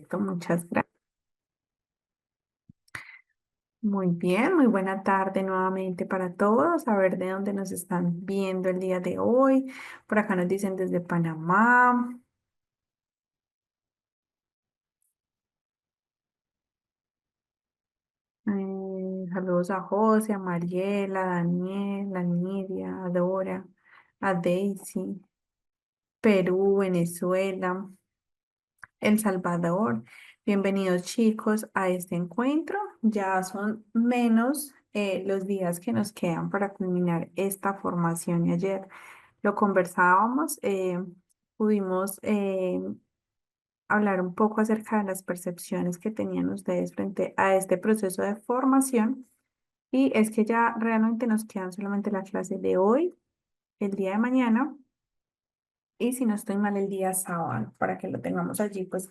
Perfecto, muchas gracias. Muy bien, muy buena tarde nuevamente para todos. A ver de dónde nos están viendo el día de hoy. Por acá nos dicen desde Panamá. Saludos a José, a Mariela, a Daniel, a Nidia, a Dora, a Daisy, Perú, Venezuela, El Salvador. Bienvenidos chicos a este encuentro. Ya son menos los días que nos quedan para culminar esta formación y ayer lo conversábamos, pudimos hablar un poco acerca de las percepciones que tenían ustedes frente a este proceso de formación y es que ya realmente nos quedan solamente la clase de hoy, el día de mañana y si no estoy mal el día sábado para que lo tengamos allí pues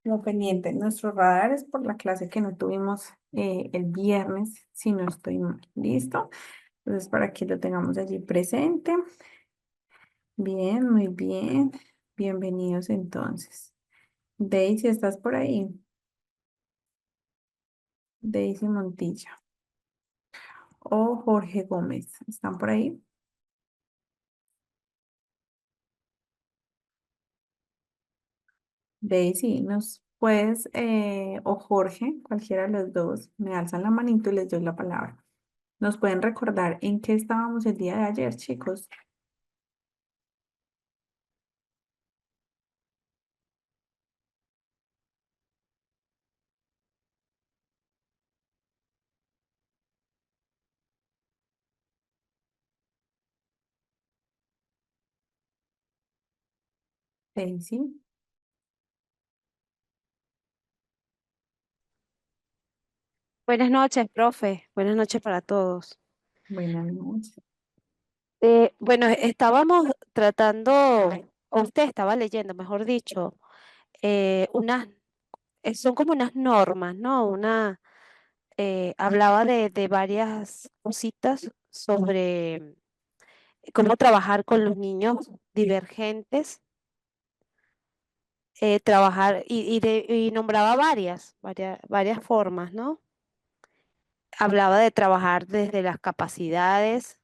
como pendiente en nuestros radares por la clase que no tuvimos el viernes, si no estoy mal. ¿Listo? Entonces para que lo tengamos allí presente. Bien, muy bien. Bienvenidos entonces. Daisy, ¿estás por ahí? Daisy Montilla o Jorge Gómez, ¿están por ahí? Daisy, ¿nos puedes, o Jorge, cualquiera de los dos, me alzan la manito y les doy la palabra? ¿Nos pueden recordar en qué estábamos el día de ayer, chicos? Daisy, Buenas noches, profe. Buenas noches para todos. buenas noches. Bueno, estábamos tratando, o usted estaba leyendo, mejor dicho, unas, son como unas normas, ¿no? Hablaba de varias cositas sobre cómo trabajar con los niños divergentes, trabajar y nombraba varias formas, ¿no? Hablaba de trabajar desde las capacidades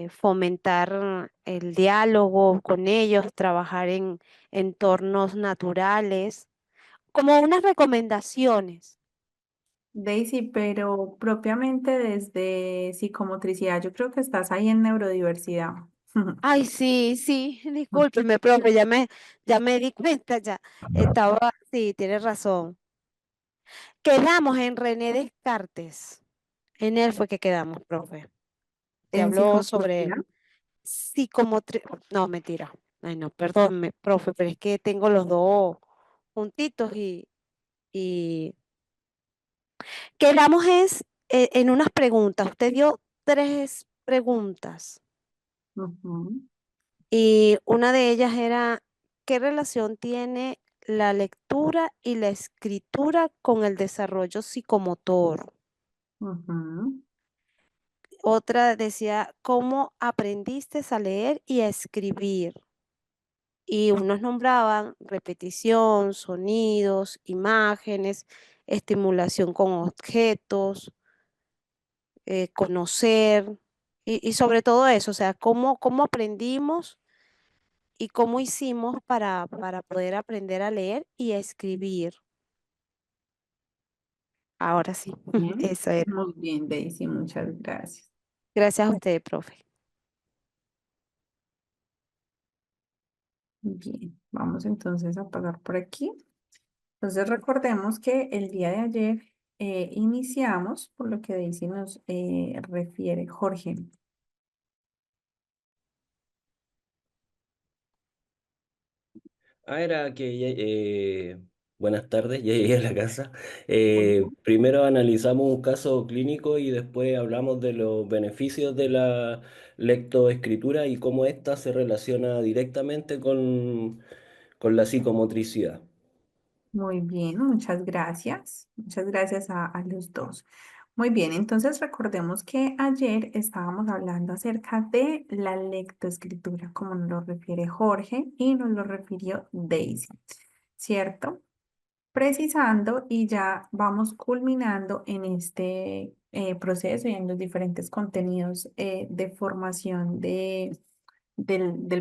fomentar el diálogo con ellos, trabajar en entornos naturales, como unas recomendaciones. Daisy, pero propiamente desde psicomotricidad, yo creo que estás ahí en neurodiversidad. Ay, sí, sí, discúlpeme, profe, ya me di cuenta, ya estaba, sí, tiene razón. Quedamos en René Descartes. En él fue que quedamos, profe. Que En habló sobre psicomotricidad. psicomotricidad. No, mentira. Ay, no, perdónme, profe, pero es que tengo los dos juntitos y quedamos en unas preguntas. Usted dio tres preguntas Ujú, y una de ellas era, ¿qué relación tiene la lectura y la escritura con el desarrollo psicomotor? ujú. Otra decía, ¿cómo aprendiste a leer y a escribir? Y unos nombraban repetición, sonidos, imágenes, estimulación con objetos, conocer y sobre todo eso, o sea, cómo aprendimos y cómo hicimos para poder aprender a leer y a escribir. Ahora sí, Bien, eso era. muy bien, Daisy, muchas gracias. Gracias a usted, profe. Bien, vamos entonces a pasar por aquí. Entonces recordemos que el día de ayer iniciamos, por lo que Daisy nos refiere, Jorge. Era que buenas tardes, ya llegué a la casa. Primero analizamos un caso clínico y después hablamos de los beneficios de la lectoescritura y cómo ésta se relaciona directamente con la psicomotricidad. Muy bien, muchas gracias. Muchas gracias a los dos. Muy bien, entonces recordemos que ayer estábamos hablando acerca de la lectoescritura, como nos lo refiere Jorge y nos lo refirió Daisy, ¿cierto? precisando y ya vamos culminando en este proceso y en los diferentes contenidos de formación del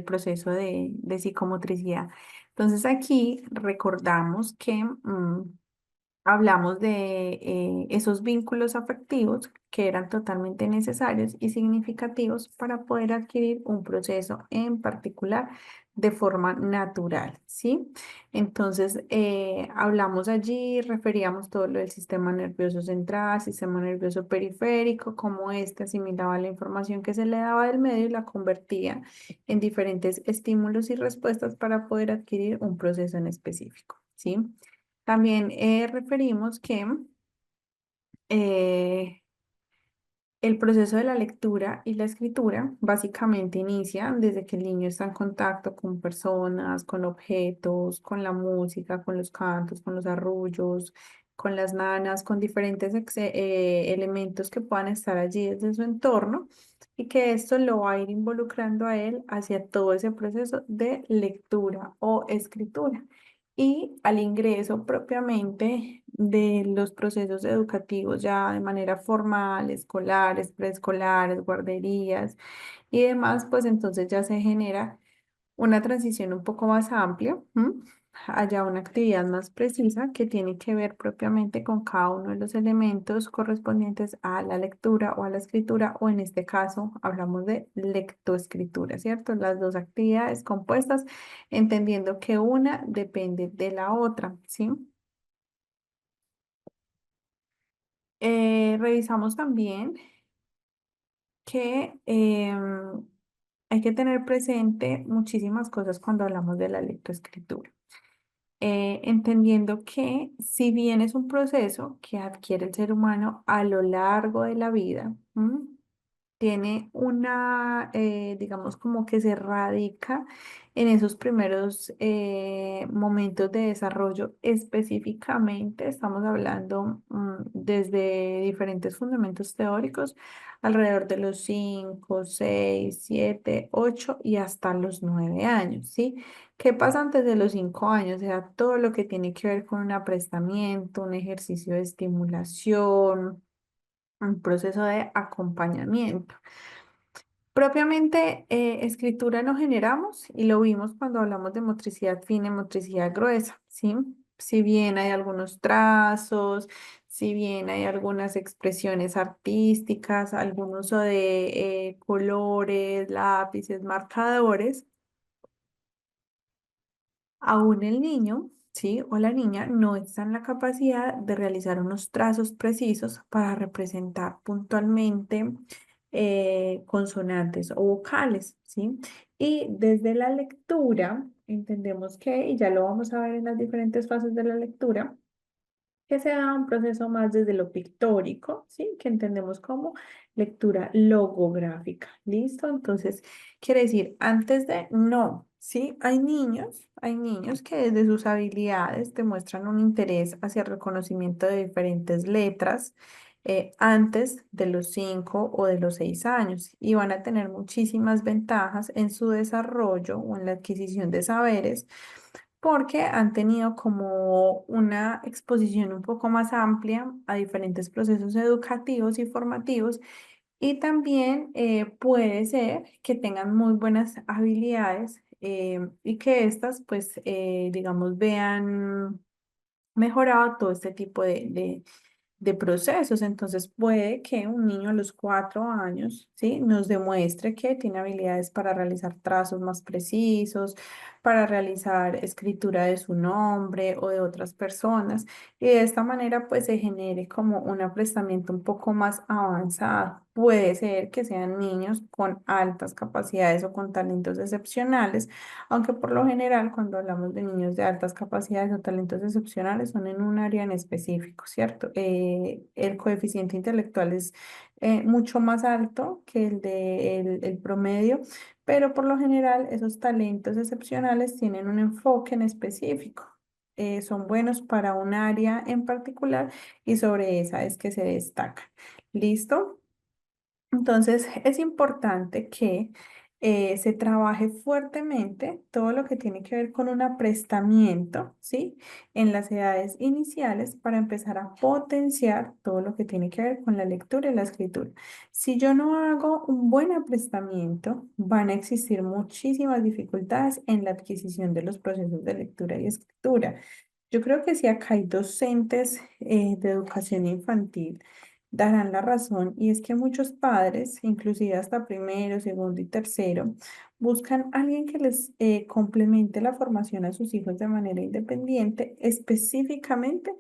proceso de psicomotricidad. Entonces aquí recordamos que hablamos de esos vínculos afectivos que eran totalmente necesarios y significativos para poder adquirir un proceso en particular de forma natural, ¿sí? Entonces, hablamos allí, referíamos todo lo del sistema nervioso central, sistema nervioso periférico, cómo éste asimilaba la información que se le daba del medio y la convertía en diferentes estímulos y respuestas para poder adquirir un proceso en específico, ¿sí? También referimos que eh, el proceso de la lectura y la escritura básicamente inicia desde que el niño está en contacto con personas, con objetos, con la música, con los cantos, con los arrullos, con las nanas, con diferentes elementos que puedan estar allí desde su entorno y que esto lo va a ir involucrando a él hacia todo ese proceso de lectura o escritura y al ingreso propiamente de los procesos educativos ya de manera formal, escolares, preescolares, guarderías y demás, pues entonces ya se genera una transición un poco más amplia, ¿m? Allá una actividad más precisa que tiene que ver propiamente con cada uno de los elementos correspondientes a la lectura o a la escritura, o en este caso hablamos de lectoescritura, ¿cierto? Las dos actividades compuestas, entendiendo que una depende de la otra, ¿sí? Revisamos también que hay que tener presente muchísimas cosas cuando hablamos de la lectoescritura. Entendiendo que si bien es un proceso que adquiere el ser humano a lo largo de la vida, tiene una, digamos, como que se radica en esos primeros momentos de desarrollo específicamente, estamos hablando desde diferentes fundamentos teóricos, alrededor de los 5 6 7 8 y hasta los 9 años, ¿sí? ¿Qué pasa antes de los 5 años? O sea, todo lo que tiene que ver con un aprestamiento, un ejercicio de estimulación, un proceso de acompañamiento. Propiamente, escritura no generamos y lo vimos cuando hablamos de motricidad fina y motricidad gruesa, ¿sí? Si bien hay algunos trazos, si bien hay algunas expresiones artísticas, algún uso de colores, lápices, marcadores, aún el niño, ¿sí? O la niña no está en la capacidad de realizar unos trazos precisos para representar puntualmente consonantes o vocales, ¿sí? Y desde la lectura entendemos que, y ya lo vamos a ver en las diferentes fases de la lectura, que se da un proceso más desde lo pictórico, ¿sí? Que entendemos como lectura logográfica. ¿Listo? Entonces, quiere decir, antes de, no, ¿sí? Hay niños que desde sus habilidades demuestran un interés hacia el reconocimiento de diferentes letras antes de los 5 o de los 6 años y van a tener muchísimas ventajas en su desarrollo o en la adquisición de saberes porque han tenido como una exposición un poco más amplia a diferentes procesos educativos y formativos y también puede ser que tengan muy buenas habilidades y que éstas pues digamos vean mejorado todo este tipo de procesos. Entonces puede que un niño a los 4 años, ¿sí? Nos demuestre que tiene habilidades para realizar trazos más precisos, para realizar escritura de su nombre o de otras personas. Y de esta manera pues se genere como un aprestamiento un poco más avanzado. Puede ser que sean niños con altas capacidades o con talentos excepcionales, aunque por lo general cuando hablamos de niños de altas capacidades o talentos excepcionales son en un área en específico, ¿cierto? El coeficiente intelectual es mucho más alto que el de el promedio, pero por lo general esos talentos excepcionales tienen un enfoque en específico. Son buenos para un área en particular y sobre esa es que se destacan. ¿Listo? Entonces, es importante que se trabaje fuertemente todo lo que tiene que ver con un aprestamiento, ¿sí? En las edades iniciales para empezar a potenciar todo lo que tiene que ver con la lectura y la escritura. Si yo no hago un buen aprestamiento, van a existir muchísimas dificultades en la adquisición de los procesos de lectura y escritura. Yo creo que si acá hay docentes de educación infantil, darán la razón, y es que muchos padres, inclusive hasta primero, segundo y tercero, buscan a alguien que les complemente la formación a sus hijos de manera independiente, específicamente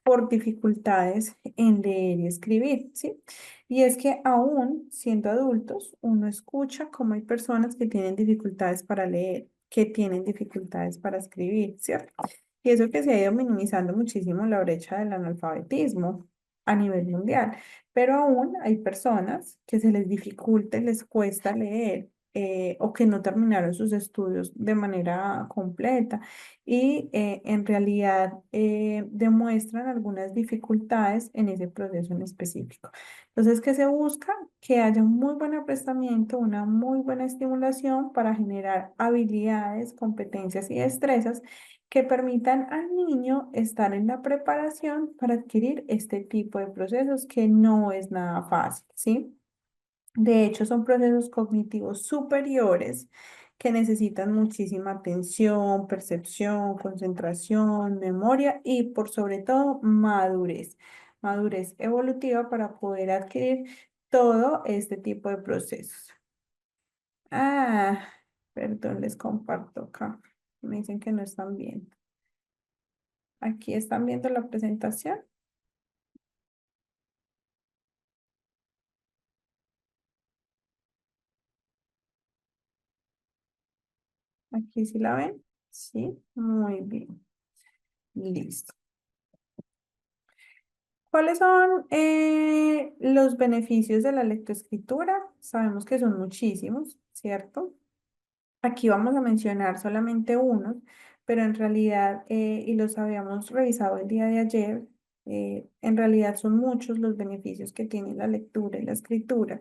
por dificultades en leer y escribir, ¿sí? Y es que aún siendo adultos, uno escucha cómo hay personas que tienen dificultades para leer, que tienen dificultades para escribir, ¿cierto? Y eso que se ha ido minimizando muchísimo la brecha del analfabetismo a nivel mundial, pero aún hay personas que se les dificulta, les cuesta leer, o que no terminaron sus estudios de manera completa y en realidad demuestran algunas dificultades en ese proceso en específico. Entonces, ¿qué se busca? Que haya un muy buen aprestamiento, una muy buena estimulación para generar habilidades, competencias y destrezas que permitan al niño estar en la preparación para adquirir este tipo de procesos que no es nada fácil, ¿sí? De hecho, son procesos cognitivos superiores que necesitan muchísima atención, percepción, concentración, memoria y por sobre todo madurez, madurez evolutiva para poder adquirir todo este tipo de procesos. Ah, perdón, les comparto acá. Me dicen que no están viendo. Aquí están viendo la presentación. Aquí sí la ven. Sí, muy bien. Listo. ¿Cuáles son los beneficios de la lectoescritura? Sabemos que son muchísimos, ¿cierto? Aquí vamos a mencionar solamente unos, pero en realidad, y los habíamos revisado el día de ayer, en realidad son muchos los beneficios que tiene la lectura y la escritura.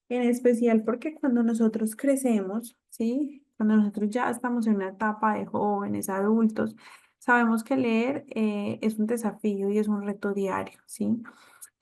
En especial porque cuando nosotros crecemos, ¿sí? Cuando nosotros ya estamos en una etapa de jóvenes, adultos, sabemos que leer es un desafío y es un reto diario, ¿sí?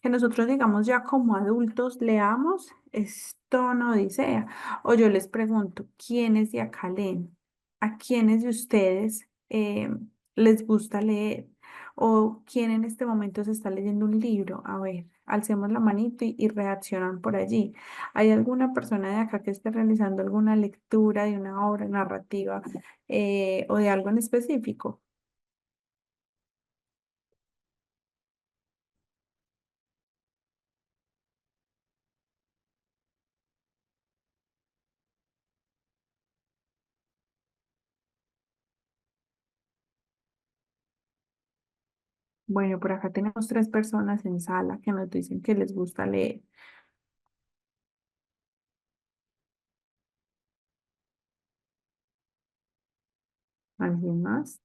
Que nosotros, digamos, ya como adultos leamos, es toda una odisea. O yo les pregunto, ¿quiénes de acá leen? ¿A quiénes de ustedes les gusta leer? ¿O quién en este momento se está leyendo un libro? A ver, alcemos la manito y reaccionan por allí. ¿Hay alguna persona de acá que esté realizando alguna lectura de una obra narrativa o de algo en específico? Bueno, por acá tenemos tres personas en sala que nos dicen que les gusta leer. ¿Alguien más?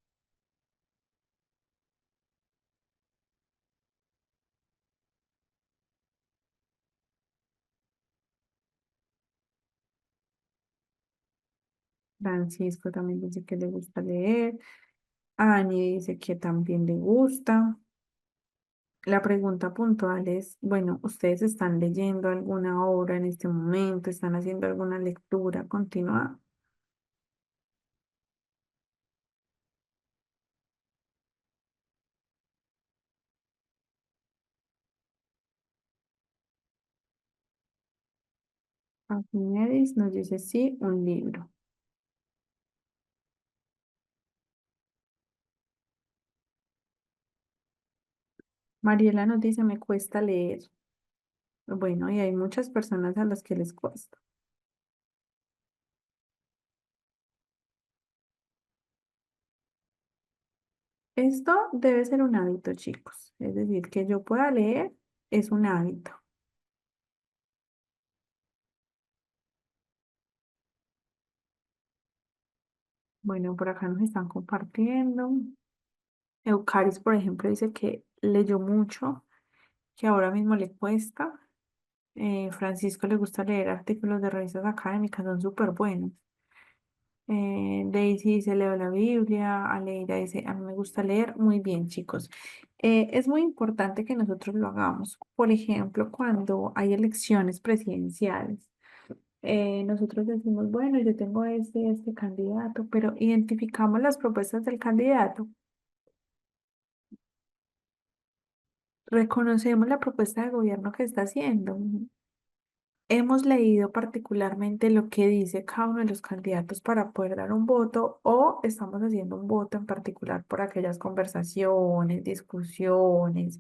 Francisco también dice que le gusta leer. Ani dice que también le gusta. La pregunta puntual es, bueno, ¿ustedes están leyendo alguna obra en este momento? ¿Están haciendo alguna lectura continua? Aquineris nos dice sí, un libro. Mariela nos dice, me cuesta leer. Bueno, y hay muchas personas a las que les cuesta. Esto debe ser un hábito, chicos. Es decir, que yo pueda leer es un hábito. Bueno, por acá nos están compartiendo. Eucaris, por ejemplo, dice que leyó mucho, que ahora mismo le cuesta. Francisco le gusta leer artículos de revistas académicas, son súper buenos. Daisy dice, leo la Biblia. Aleida dice, a mí me gusta leer. Muy bien, chicos. Es muy importante que nosotros lo hagamos. Por ejemplo, cuando hay elecciones presidenciales, nosotros decimos, bueno, yo tengo este candidato, pero identificamos las propuestas del candidato, reconocemos la propuesta de gobierno que está haciendo. Hemos leído particularmente lo que dice cada uno de los candidatos para poder dar un voto o estamos haciendo un voto en particular por aquellas conversaciones, discusiones,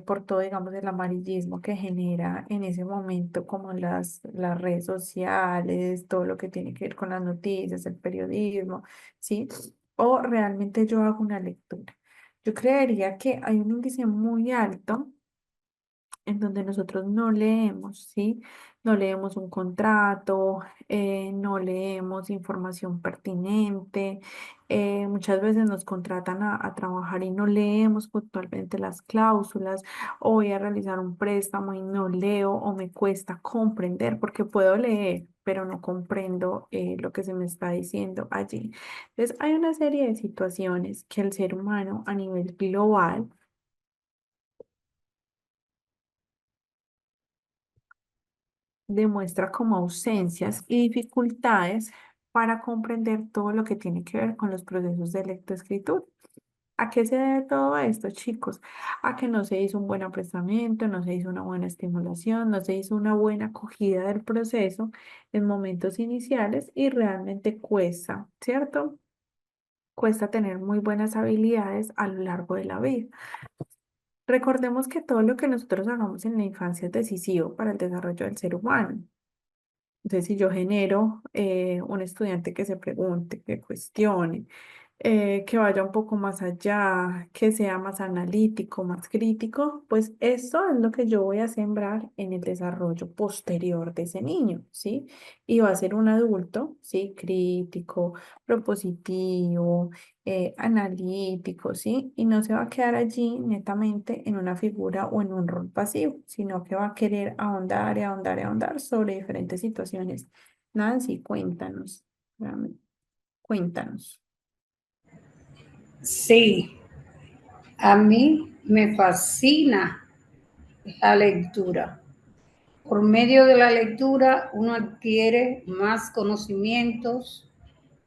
por todo, digamos, el amarillismo que genera en ese momento, como las redes sociales, todo lo que tiene que ver con las noticias, el periodismo, ¿sí? O realmente yo hago una lectura. Yo creería que hay un índice muy alto en donde nosotros no leemos, ¿sí? No leemos un contrato, no leemos información pertinente, muchas veces nos contratan a trabajar y no leemos puntualmente las cláusulas, o voy a realizar un préstamo y no leo o me cuesta comprender porque puedo leer, pero no comprendo lo que se me está diciendo allí. Entonces, hay una serie de situaciones que el ser humano a nivel global demuestra como ausencias y dificultades para comprender todo lo que tiene que ver con los procesos de lectoescritura. ¿A qué se debe todo esto, chicos? A que no se hizo un buen apresamiento, no se hizo una buena estimulación, no se hizo una buena acogida del proceso en momentos iniciales y realmente cuesta, ¿cierto? Cuesta tener muy buenas habilidades a lo largo de la vida. Recordemos que todo lo que nosotros hagamos en la infancia es decisivo para el desarrollo del ser humano. Entonces, si yo genero un estudiante que se pregunte, que cuestione, que vaya un poco más allá, que sea más analítico, más crítico, pues eso es lo que yo voy a sembrar en el desarrollo posterior de ese niño, ¿sí? Y va a ser un adulto, ¿sí? Crítico, propositivo, analítico, ¿sí? Y no se va a quedar allí netamente en una figura o en un rol pasivo, sino que va a querer ahondar y ahondar y ahondar sobre diferentes situaciones. Nancy, cuéntanos, dame, cuéntanos. Sí, a mí me fascina la lectura. Por medio de la lectura uno adquiere más conocimientos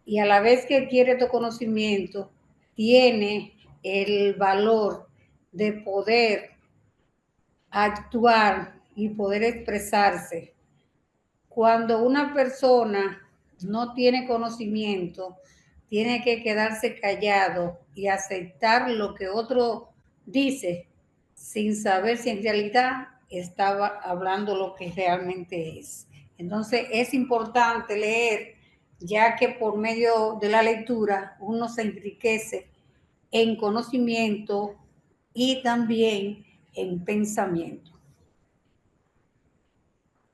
y a la vez que adquiere estos conocimientos, tiene el valor de poder actuar y poder expresarse. Cuando una persona no tiene conocimiento, tiene que quedarse callado y aceptar lo que otro dice sin saber si en realidad estaba hablando lo que realmente es. Entonces es importante leer, ya que por medio de la lectura uno se enriquece en conocimiento y también en pensamiento.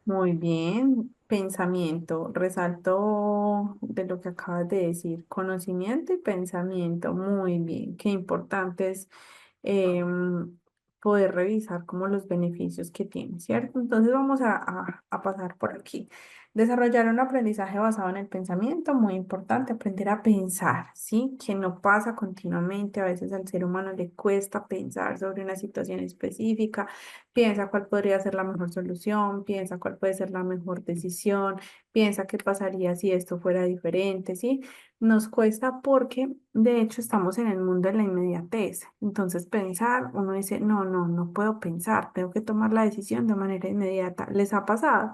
Muy bien, pensamiento. Resalto de lo que acabas de decir, conocimiento y pensamiento. Muy bien, qué importante es poder revisar como los beneficios que tiene, ¿cierto? Entonces vamos a pasar por aquí. Desarrollar un aprendizaje basado en el pensamiento, muy importante, aprender a pensar, ¿sí? Que no pasa continuamente, a veces al ser humano le cuesta pensar sobre una situación específica, piensa cuál podría ser la mejor solución, piensa cuál puede ser la mejor decisión, piensa qué pasaría si esto fuera diferente, ¿sí? Nos cuesta porque de hecho estamos en el mundo de la inmediatez. Entonces pensar, uno dice, no, no, no puedo pensar, tengo que tomar la decisión de manera inmediata. ¿Les ha pasado?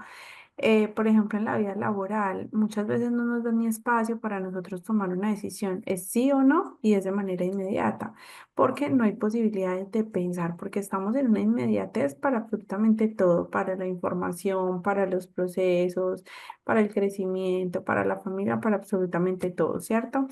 Por ejemplo, en la vida laboral, muchas veces no nos dan ni espacio para nosotros tomar una decisión, es sí o no, y es de manera inmediata, porque no hay posibilidades de pensar, porque estamos en una inmediatez para absolutamente todo, para la información, para los procesos, para el crecimiento, para la familia, para absolutamente todo, ¿cierto?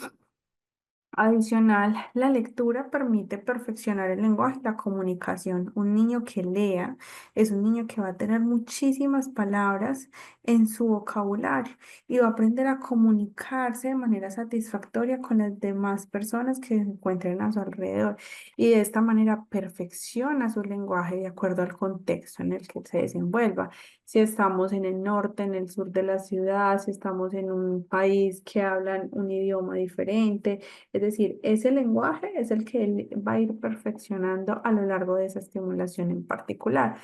Adicional, la lectura permite perfeccionar el lenguaje y la comunicación. Un niño que lea es un niño que va a tener muchísimas palabras en su vocabulario y va a aprender a comunicarse de manera satisfactoria con las demás personas que se encuentren a su alrededor. Y de esta manera perfecciona su lenguaje de acuerdo al contexto en el que se desenvuelva. Si estamos en el norte, en el sur de la ciudad, si estamos en un país que hablan un idioma diferente, es decir, ese lenguaje es el que él va a ir perfeccionando a lo largo de esa estimulación en particular.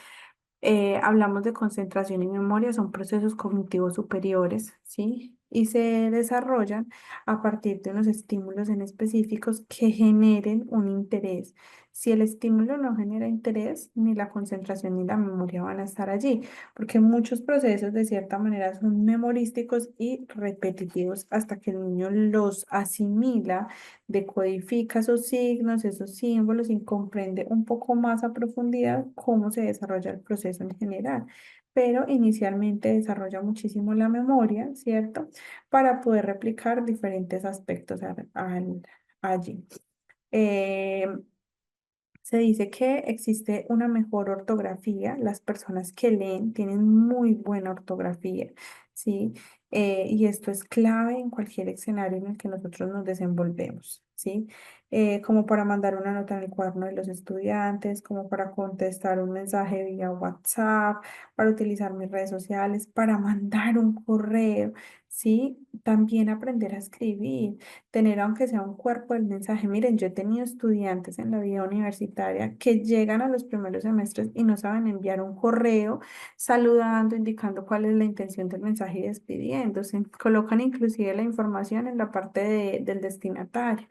Hablamos de concentración y memoria, son procesos cognitivos superiores, ¿sí? Y se desarrollan a partir de unos estímulos en específicos que generen un interés. Si el estímulo no genera interés, ni la concentración ni la memoria van a estar allí, porque muchos procesos de cierta manera son memorísticos y repetitivos hasta que el niño los asimila, decodifica esos signos, esos símbolos y comprende un poco más a profundidad cómo se desarrolla el proceso en general. Pero inicialmente desarrolla muchísimo la memoria, ¿cierto? Para poder replicar diferentes aspectos allí. Eh, Se dice que existe una mejor ortografía. Las personas que leen tienen muy buena ortografía, ¿sí? Y esto es clave en cualquier escenario en el que nosotros nos desenvolvemos, ¿sí? Como para mandar una nota en el cuaderno de los estudiantes, como para contestar un mensaje vía WhatsApp, para utilizar mis redes sociales, para mandar un correo, ¿sí? También aprender a escribir, tener aunque sea un cuerpo del mensaje. Miren, yo he tenido estudiantes en la vida universitaria que llegan a los primeros semestres y no saben enviar un correo saludando, indicando cuál es la intención del mensaje y despidiéndose. Colocan inclusive la información en la parte del destinatario.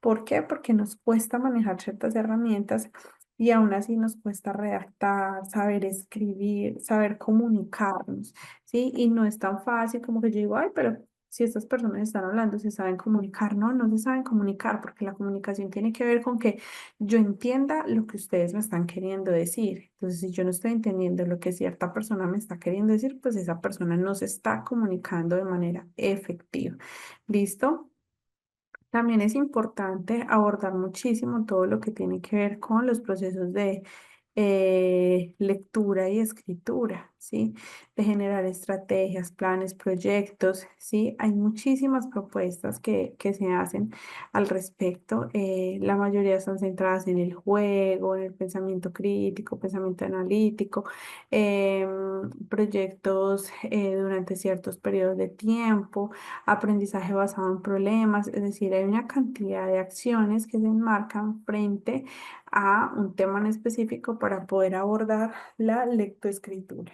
¿Por qué? Porque nos cuesta manejar ciertas herramientas. Y aún así nos cuesta redactar, saber escribir, saber comunicarnos, ¿sí? Y no es tan fácil como que yo digo, ay, pero si estas personas están hablando, se saben comunicar, no, no se saben comunicar, porque la comunicación tiene que ver con que yo entienda lo que ustedes me están queriendo decir. Entonces, si yo no estoy entendiendo lo que cierta persona me está queriendo decir, pues esa persona no se está comunicando de manera efectiva. ¿Listo? También es importante abordar muchísimo todo lo que tiene que ver con los procesos de lectura y escritura, ¿sí? De generar estrategias, planes, proyectos, ¿sí? Hay muchísimas propuestas que se hacen al respecto. La mayoría están centradas en el juego, en el pensamiento crítico, pensamiento analítico, proyectos durante ciertos periodos de tiempo, aprendizaje basado en problemas, es decir, hay una cantidad de acciones que se enmarcan frente a un tema en específico para poder abordar la lectoescritura.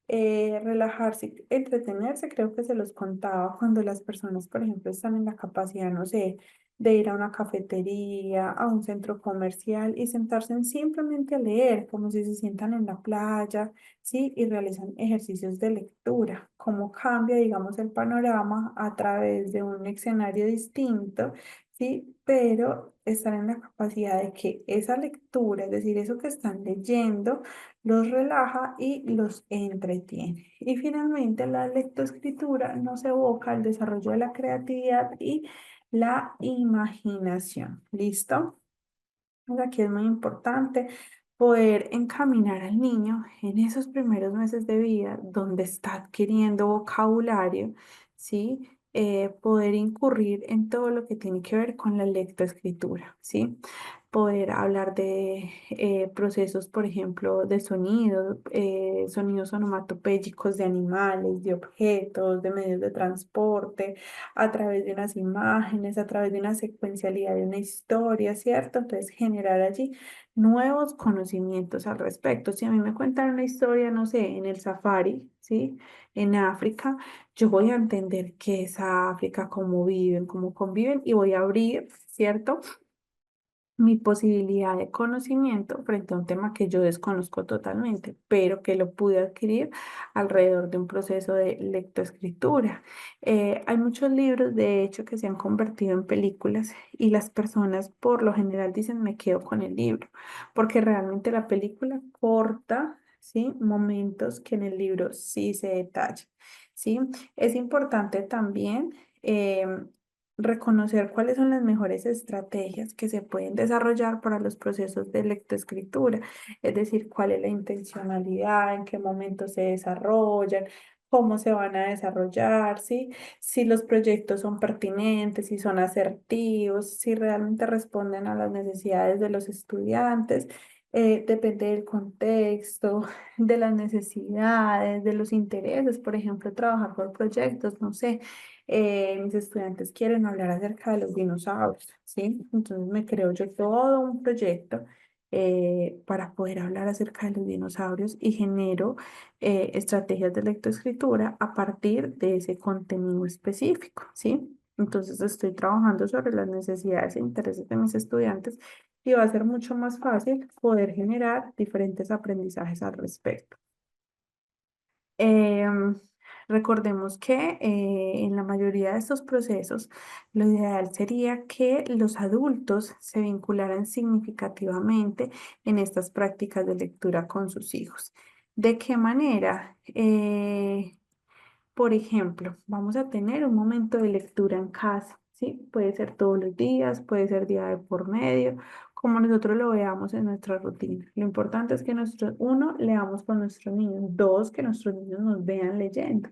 Relajarse, entretenerse, creo que se los contaba cuando las personas, por ejemplo, están en la capacidad, no sé, de ir a una cafetería, a un centro comercial y sentarse simplemente a leer, como si se sientan en la playa, ¿sí? Y realizan ejercicios de lectura, cómo cambia, digamos, el panorama a través de un escenario distinto, ¿sí? Pero están en la capacidad de que esa lectura, es decir, eso que están leyendo, los relaja y los entretiene. Y finalmente, la lectoescritura nos evoca el desarrollo de la creatividad y la imaginación. ¿Listo? Aquí es muy importante poder encaminar al niño en esos primeros meses de vida donde está adquiriendo vocabulario, ¿sí? Poder incurrir en todo lo que tiene que ver con la lectoescritura, ¿sí? Poder hablar de procesos, por ejemplo, de sonidos, sonidos onomatopéyicos de animales, de objetos, de medios de transporte, a través de unas imágenes, a través de una secuencialidad de una historia, ¿cierto? Entonces, generar allí nuevos conocimientos al respecto. Si a mí me cuentan una historia, no sé, en el safari, ¿sí? En África, yo voy a entender qué es África, cómo viven, cómo conviven y voy a abrir, ¿cierto? Mi posibilidad de conocimiento frente a un tema que yo desconozco totalmente, pero que lo pude adquirir alrededor de un proceso de lectoescritura. Hay muchos libros, de hecho, que se han convertido en películas y las personas por lo general dicen me quedo con el libro, porque realmente la película corta, ¿sí? Momentos que en el libro sí se detallan, ¿sí? Es importante también. reconocer cuáles son las mejores estrategias que se pueden desarrollar para los procesos de lectoescritura, es decir, cuál es la intencionalidad, en qué momento se desarrollan, cómo se van a desarrollar, ¿sí? Si los proyectos son pertinentes, si son asertivos, si realmente responden a las necesidades de los estudiantes. Depende del contexto, de las necesidades, de los intereses, por ejemplo, trabajar por proyectos, no sé, mis estudiantes quieren hablar acerca de los dinosaurios, ¿sí? Entonces me creo yo todo un proyecto para poder hablar acerca de los dinosaurios y genero estrategias de lectoescritura a partir de ese contenido específico, ¿sí? Entonces estoy trabajando sobre las necesidades e intereses de mis estudiantes y va a ser mucho más fácil poder generar diferentes aprendizajes al respecto. Em, Recordemos que en la mayoría de estos procesos, lo ideal sería que los adultos se vincularan significativamente en estas prácticas de lectura con sus hijos. ¿De qué manera? Por ejemplo, vamos a tener un momento de lectura en casa, ¿sí? Puede ser todos los días, puede ser día de por medio, como nosotros lo veamos en nuestra rutina. Lo importante es que nosotros, uno, leamos con nuestros niños, dos, que nuestros niños nos vean leyendo,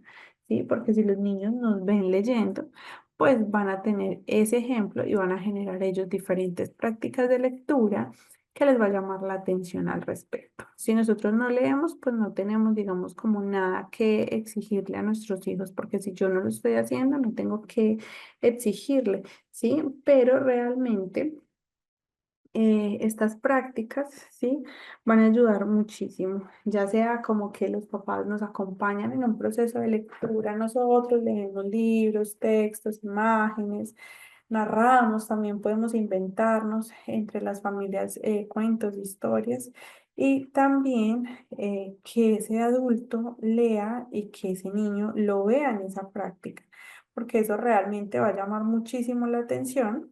¿sí? Porque si los niños nos ven leyendo, pues van a tener ese ejemplo y van a generar ellos diferentes prácticas de lectura que les va a llamar la atención al respecto. Si nosotros no leemos, pues no tenemos, digamos, como nada que exigirle a nuestros hijos, porque si yo no lo estoy haciendo, no tengo que exigirle, ¿sí? Pero realmente estas prácticas, ¿sí? Van a ayudar muchísimo, ya sea como que los papás nos acompañan en un proceso de lectura, nosotros leemos libros, textos, imágenes, narramos, también podemos inventarnos entre las familias cuentos, historias y también que ese adulto lea y que ese niño lo vea en esa práctica, porque eso realmente va a llamar muchísimo la atención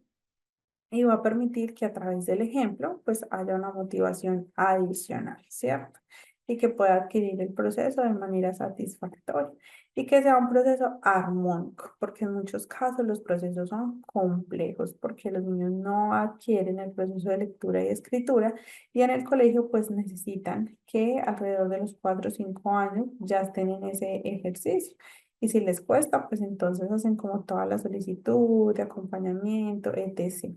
y va a permitir que a través del ejemplo pues haya una motivación adicional, ¿cierto? Y que pueda adquirir el proceso de manera satisfactoria y que sea un proceso armónico, porque en muchos casos los procesos son complejos, porque los niños no adquieren el proceso de lectura y escritura y en el colegio pues necesitan que alrededor de los 4 o 5 años ya estén en ese ejercicio. Y si les cuesta, pues entonces hacen como toda la solicitud de acompañamiento, etc.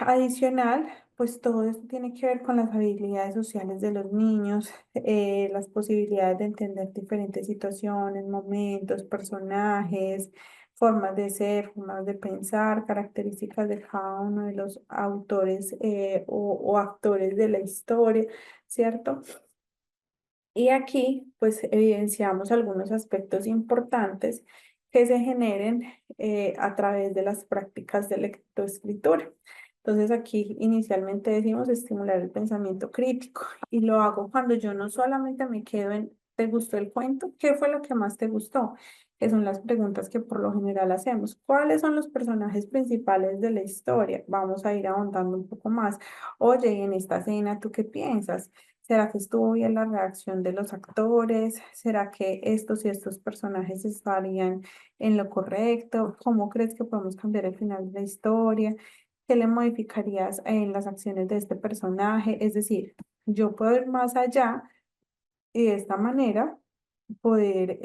Adicional, pues todo esto tiene que ver con las habilidades sociales de los niños, las posibilidades de entender diferentes situaciones, momentos, personajes, formas de ser, formas de pensar, características de cada uno de los autores o actores de la historia, ¿cierto? Y aquí, pues, evidenciamos algunos aspectos importantes que se generen a través de las prácticas de lectoescritura. Entonces, aquí inicialmente decimos estimular el pensamiento crítico y lo hago cuando yo no solamente me quedo en, ¿te gustó el cuento? ¿Qué fue lo que más te gustó? Que son las preguntas que por lo general hacemos. ¿Cuáles son los personajes principales de la historia? Vamos a ir ahondando un poco más. Oye, en esta escena, ¿tú qué piensas? ¿Será que estuvo bien la reacción de los actores? ¿Será que estos y estos personajes estarían en lo correcto? ¿Cómo crees que podemos cambiar el final de la historia? ¿Qué le modificarías en las acciones de este personaje? Es decir, yo puedo ir más allá y de esta manera poder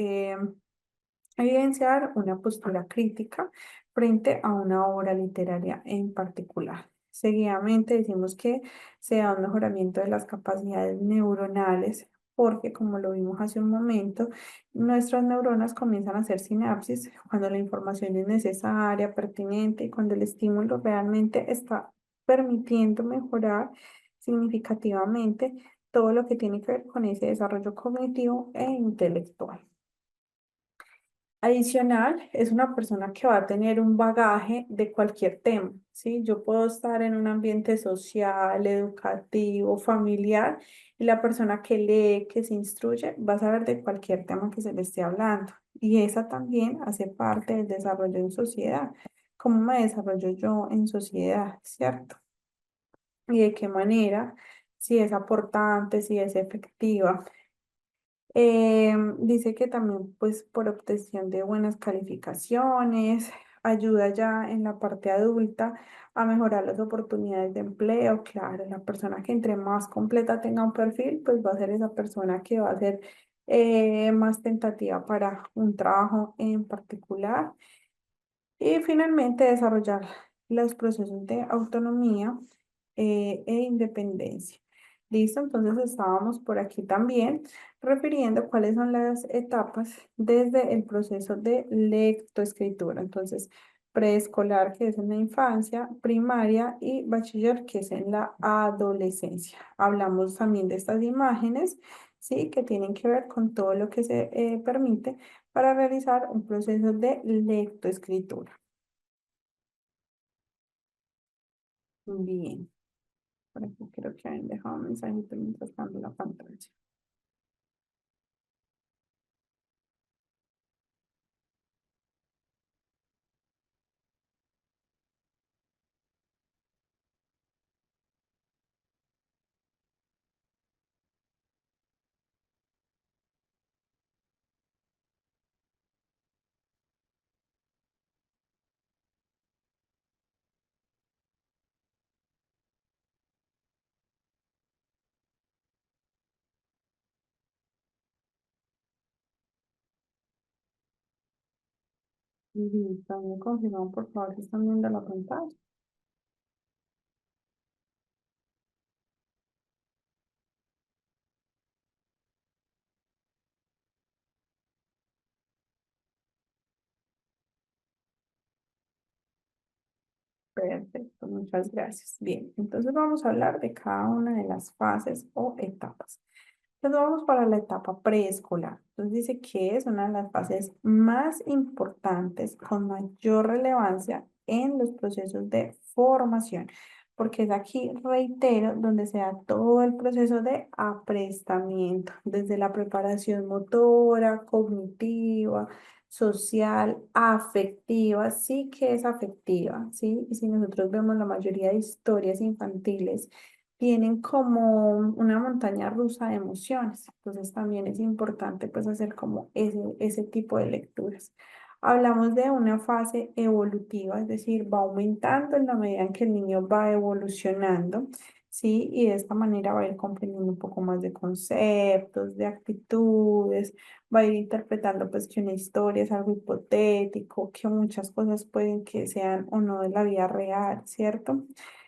evidenciar una postura crítica frente a una obra literaria en particular. Seguidamente decimos que se da un mejoramiento de las capacidades neuronales porque, como lo vimos hace un momento, nuestras neuronas comienzan a hacer sinapsis cuando la información es necesaria, pertinente y cuando el estímulo realmente está permitiendo mejorar significativamente todo lo que tiene que ver con ese desarrollo cognitivo e intelectual. Adicional, es una persona que va a tener un bagaje de cualquier tema, ¿sí? Yo puedo estar en un ambiente social, educativo, familiar, y la persona que lee, que se instruye, va a saber de cualquier tema que se le esté hablando. Y esa también hace parte del desarrollo en sociedad. ¿Cómo me desarrollo yo en sociedad, cierto? Y de qué manera, si es aportante, si es efectiva. Dice que también, pues, por obtención de buenas calificaciones, ayuda ya en la parte adulta a mejorar las oportunidades de empleo. Claro, la persona que entre más completa tenga un perfil, pues va a ser esa persona que va a ser más tentativa para un trabajo en particular. Y finalmente, desarrollar los procesos de autonomía e independencia. Listo, entonces estábamos por aquí también refiriendo cuáles son las etapas desde el proceso de lectoescritura. Entonces, preescolar, que es en la infancia, primaria y bachiller, que es en la adolescencia. Hablamos también de estas imágenes, ¿sí? Que tienen que ver con todo lo que se permite para realizar un proceso de lectoescritura. Bien, por aquí creo que han dejado un mensajito mientras cambio la pantalla. Listo, me confirman por favor si están viendo la pantalla. Perfecto, muchas gracias. Bien, entonces vamos a hablar de cada una de las fases o etapas. Entonces vamos para la etapa preescolar. Entonces dice que es una de las fases más importantes con mayor relevancia en los procesos de formación, porque es aquí, reitero, donde se da todo el proceso de aprestamiento, desde la preparación motora, cognitiva, social, afectiva, sí que es afectiva, ¿sí? Y si nosotros vemos la mayoría de historias infantiles, tienen como una montaña rusa de emociones, entonces también es importante pues hacer como ese tipo de lecturas. Hablamos de una fase evolutiva, es decir, va aumentando en la medida en que el niño va evolucionando, ¿sí? Y de esta manera va a ir comprendiendo un poco más de conceptos, de actitudes, va a ir interpretando pues que una historia es algo hipotético, que muchas cosas pueden que sean o no de la vida real, ¿cierto?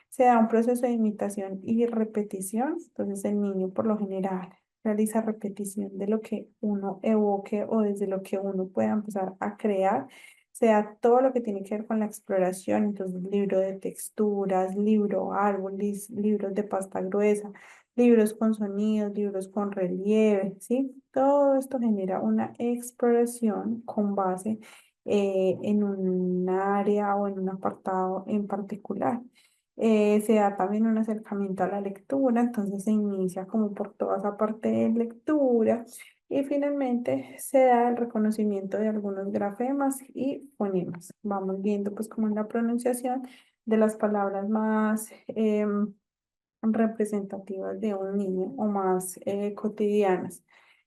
Se da un proceso de imitación y repetición, entonces el niño por lo general realiza repetición de lo que uno evoque o desde lo que uno pueda empezar a crear. Se da todo lo que tiene que ver con la exploración, entonces libro de texturas, libro árbol, libros de pasta gruesa, libros con sonidos, libros con relieve, ¿sí? Todo esto genera una exploración con base en un área o en un apartado en particular. Se da también un acercamiento a la lectura, entonces se inicia como por toda esa parte de lectura y finalmente se da el reconocimiento de algunos grafemas y fonemas. Vamos viendo pues como en la pronunciación de las palabras más representativas de un niño o más cotidianas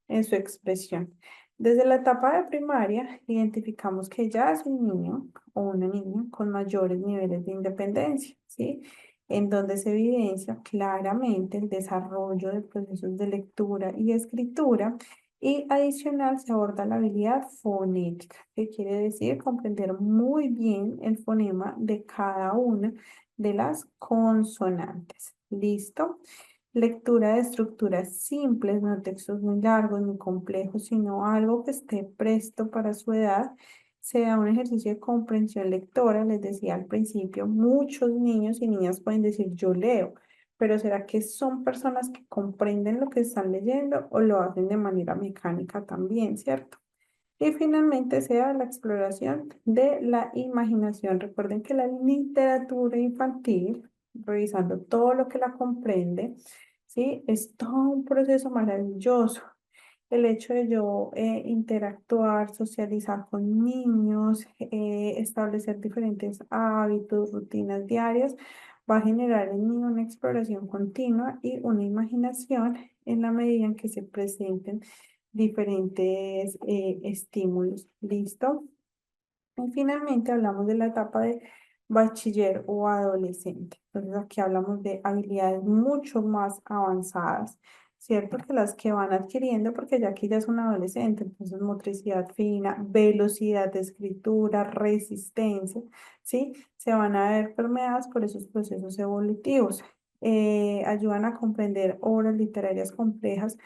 en su expresión. Desde la etapa de primaria, identificamos que ya es un niño o una niña con mayores niveles de independencia, ¿sí? En donde se evidencia claramente el desarrollo de procesos de lectura y escritura y adicional se aborda la habilidad fonética, que quiere decir comprender muy bien el fonema de cada una de las consonantes. ¿Listo? Lectura de estructuras simples, no textos muy largos ni complejos, sino algo que esté presto para su edad. Se da un ejercicio de comprensión lectora. Les decía al principio, muchos niños y niñas pueden decir yo leo, pero ¿será que son personas que comprenden lo que están leyendo o lo hacen de manera mecánica también, cierto? Y finalmente se da la exploración de la imaginación. Recuerden que la literatura infantil, revisando todo lo que la comprende, ¿sí? Es todo un proceso maravilloso. El hecho de yo interactuar, socializar con niños, establecer diferentes hábitos, rutinas diarias, va a generar en mí una exploración continua y una imaginación en la medida en que se presenten diferentes estímulos. ¿Listo? Y finalmente hablamos de la etapa de bachiller o adolescente. Entonces aquí hablamos de habilidades mucho más avanzadas, ¿cierto? Que las que van adquiriendo, porque ya aquí ya es un adolescente, entonces motricidad fina, velocidad de escritura, resistencia, ¿sí? Se van a ver permeadas por esos procesos evolutivos. Ayudan a comprender obras literarias complejas.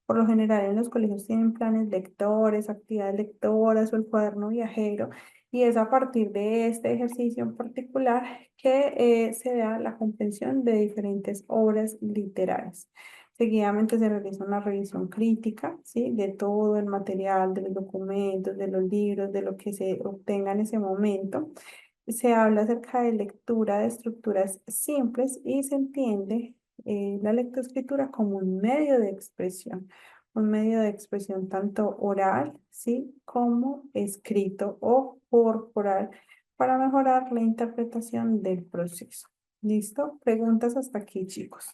Por lo general en los colegios tienen planes lectores, actividades lectoras o el cuaderno viajero, y es a partir de este ejercicio en particular que se da la comprensión de diferentes obras literarias. Seguidamente se realiza una revisión crítica, ¿sí? De todo el material, de los documentos, de los libros, de lo que se obtenga en ese momento. Se habla acerca de lectura de estructuras simples y se entiende la lectoescritura como un medio de expresión tanto oral, ¿sí? Como escrito o corporal para mejorar la interpretación del proceso. ¿Listo? Preguntas hasta aquí, chicos.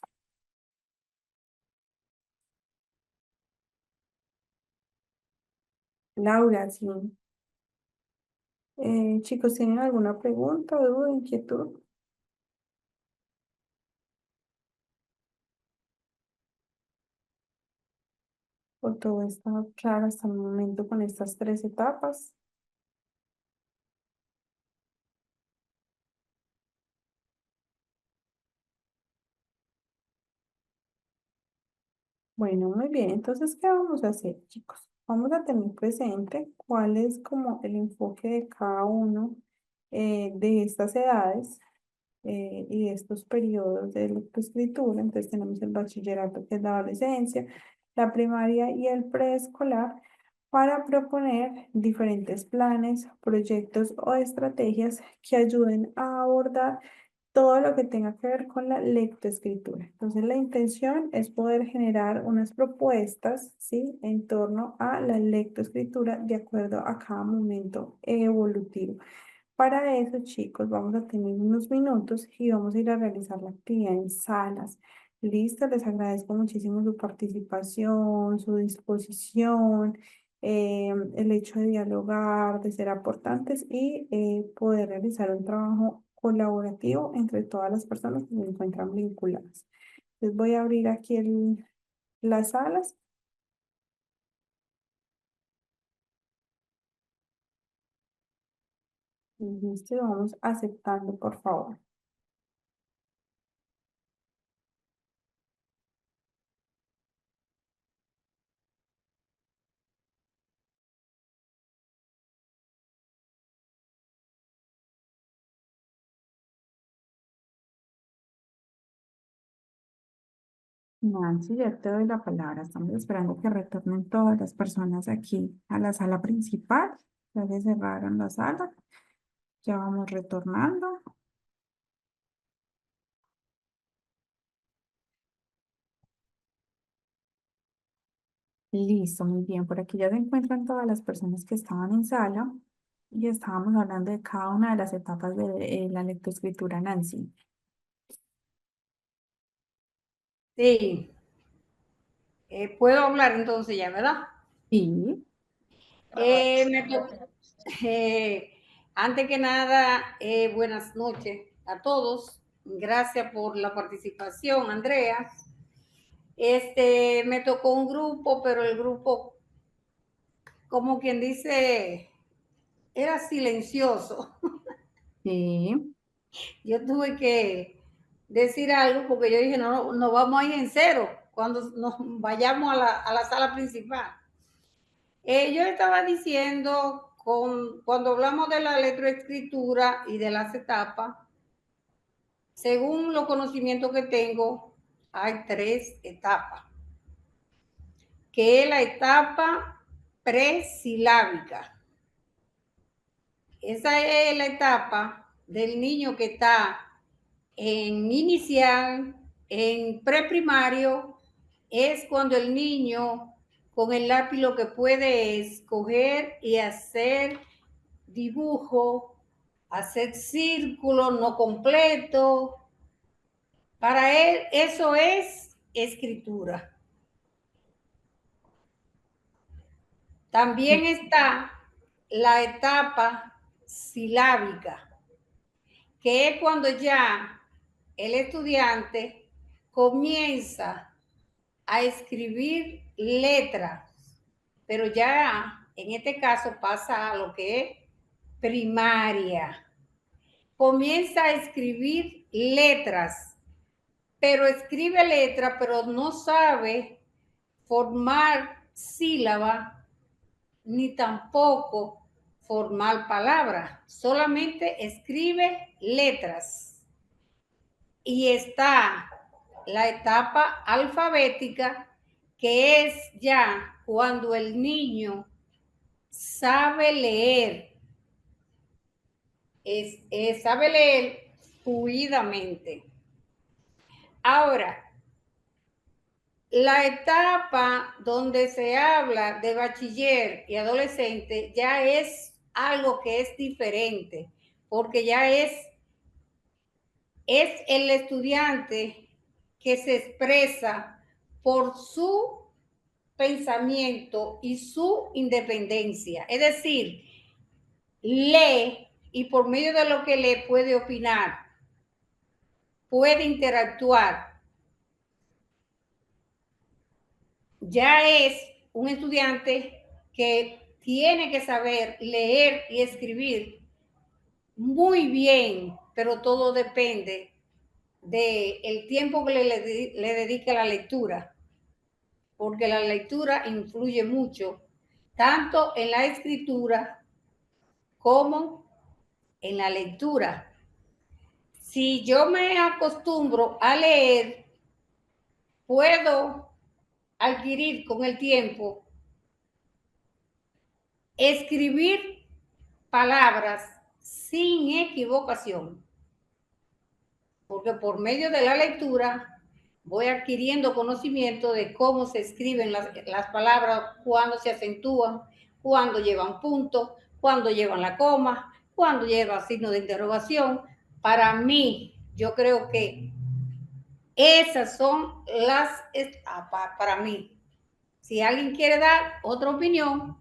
Laura, sí. Chicos, ¿tienen alguna pregunta, duda, inquietud? ¿O todo está claro hasta el momento con estas tres etapas? Bueno, muy bien. Entonces, ¿qué vamos a hacer, chicos? Vamos a tener presente cuál es como el enfoque de cada uno de estas edades y de estos periodos de lectoescritura. Entonces, tenemos el bachillerato, que es la adolescencia, la primaria y el preescolar, para proponer diferentes planes, proyectos o estrategias que ayuden a abordar todo lo que tenga que ver con la lectoescritura. Entonces, la intención es poder generar unas propuestas, ¿sí? En torno a la lectoescritura de acuerdo a cada momento evolutivo. Para eso, chicos, vamos a tener unos minutos y vamos a ir a realizar la actividad en salas. Listo, les agradezco muchísimo su participación, su disposición, el hecho de dialogar, de ser aportantes y poder realizar un trabajo colaborativo entre todas las personas que se encuentran vinculadas. Les voy a abrir aquí las salas. Listo, y vamos aceptando, por favor. Nancy, ya te doy la palabra. Estamos esperando que retornen todas las personas aquí a la sala principal. Ya se cerraron la sala. Ya vamos retornando. Listo, muy bien. Por aquí ya se encuentran todas las personas que estaban en sala y estábamos hablando de cada una de las etapas de la lectoescritura, Nancy. Sí, puedo hablar entonces ya, ¿verdad? Sí. Me antes que nada, buenas noches a todos. Gracias por la participación, Andrea. Me tocó un grupo, pero el grupo, como quien dice, era silencioso. Sí. Yo tuve que decir algo porque yo dije, no, no vamos a ir en cero cuando nos vayamos a la sala principal. Yo estaba diciendo, cuando hablamos de la lectoescritura y de las etapas, según los conocimientos que tengo, hay tres etapas, que es la etapa presilábica. Esa es la etapa del niño que está en inicial, en preprimario, es cuando el niño con el lápiz lo que puede es coger y hacer dibujo, hacer círculos no completos. Para él eso es escritura. También está la etapa silábica, que es cuando ya el estudiante comienza a escribir letras, pero ya en este caso pasa a lo que es primaria. Comienza a escribir letras, pero escribe letras, pero no sabe formar sílaba ni tampoco formar palabras, solamente escribe letras. Y está la etapa alfabética, que es ya cuando el niño sabe leer, sabe leer fluidamente. Ahora, la etapa donde se habla de bachiller y adolescente ya es algo que es diferente, porque ya es el estudiante que se expresa por su pensamiento y su independencia. Es decir, lee y por medio de lo que lee puede opinar, puede interactuar. Ya es un estudiante que tiene que saber leer y escribir muy bien, pero todo depende del tiempo que le dedique a la lectura, porque la lectura influye mucho, tanto en la escritura como en la lectura. Si yo me acostumbro a leer, puedo adquirir con el tiempo escribir palabras sin equivocación, porque por medio de la lectura voy adquiriendo conocimiento de cómo se escriben las palabras, cuándo se acentúan, cuándo llevan punto, cuándo llevan la coma, cuándo llevan signo de interrogación. Para mí, yo creo que esas son las para mí. Si alguien quiere dar otra opinión,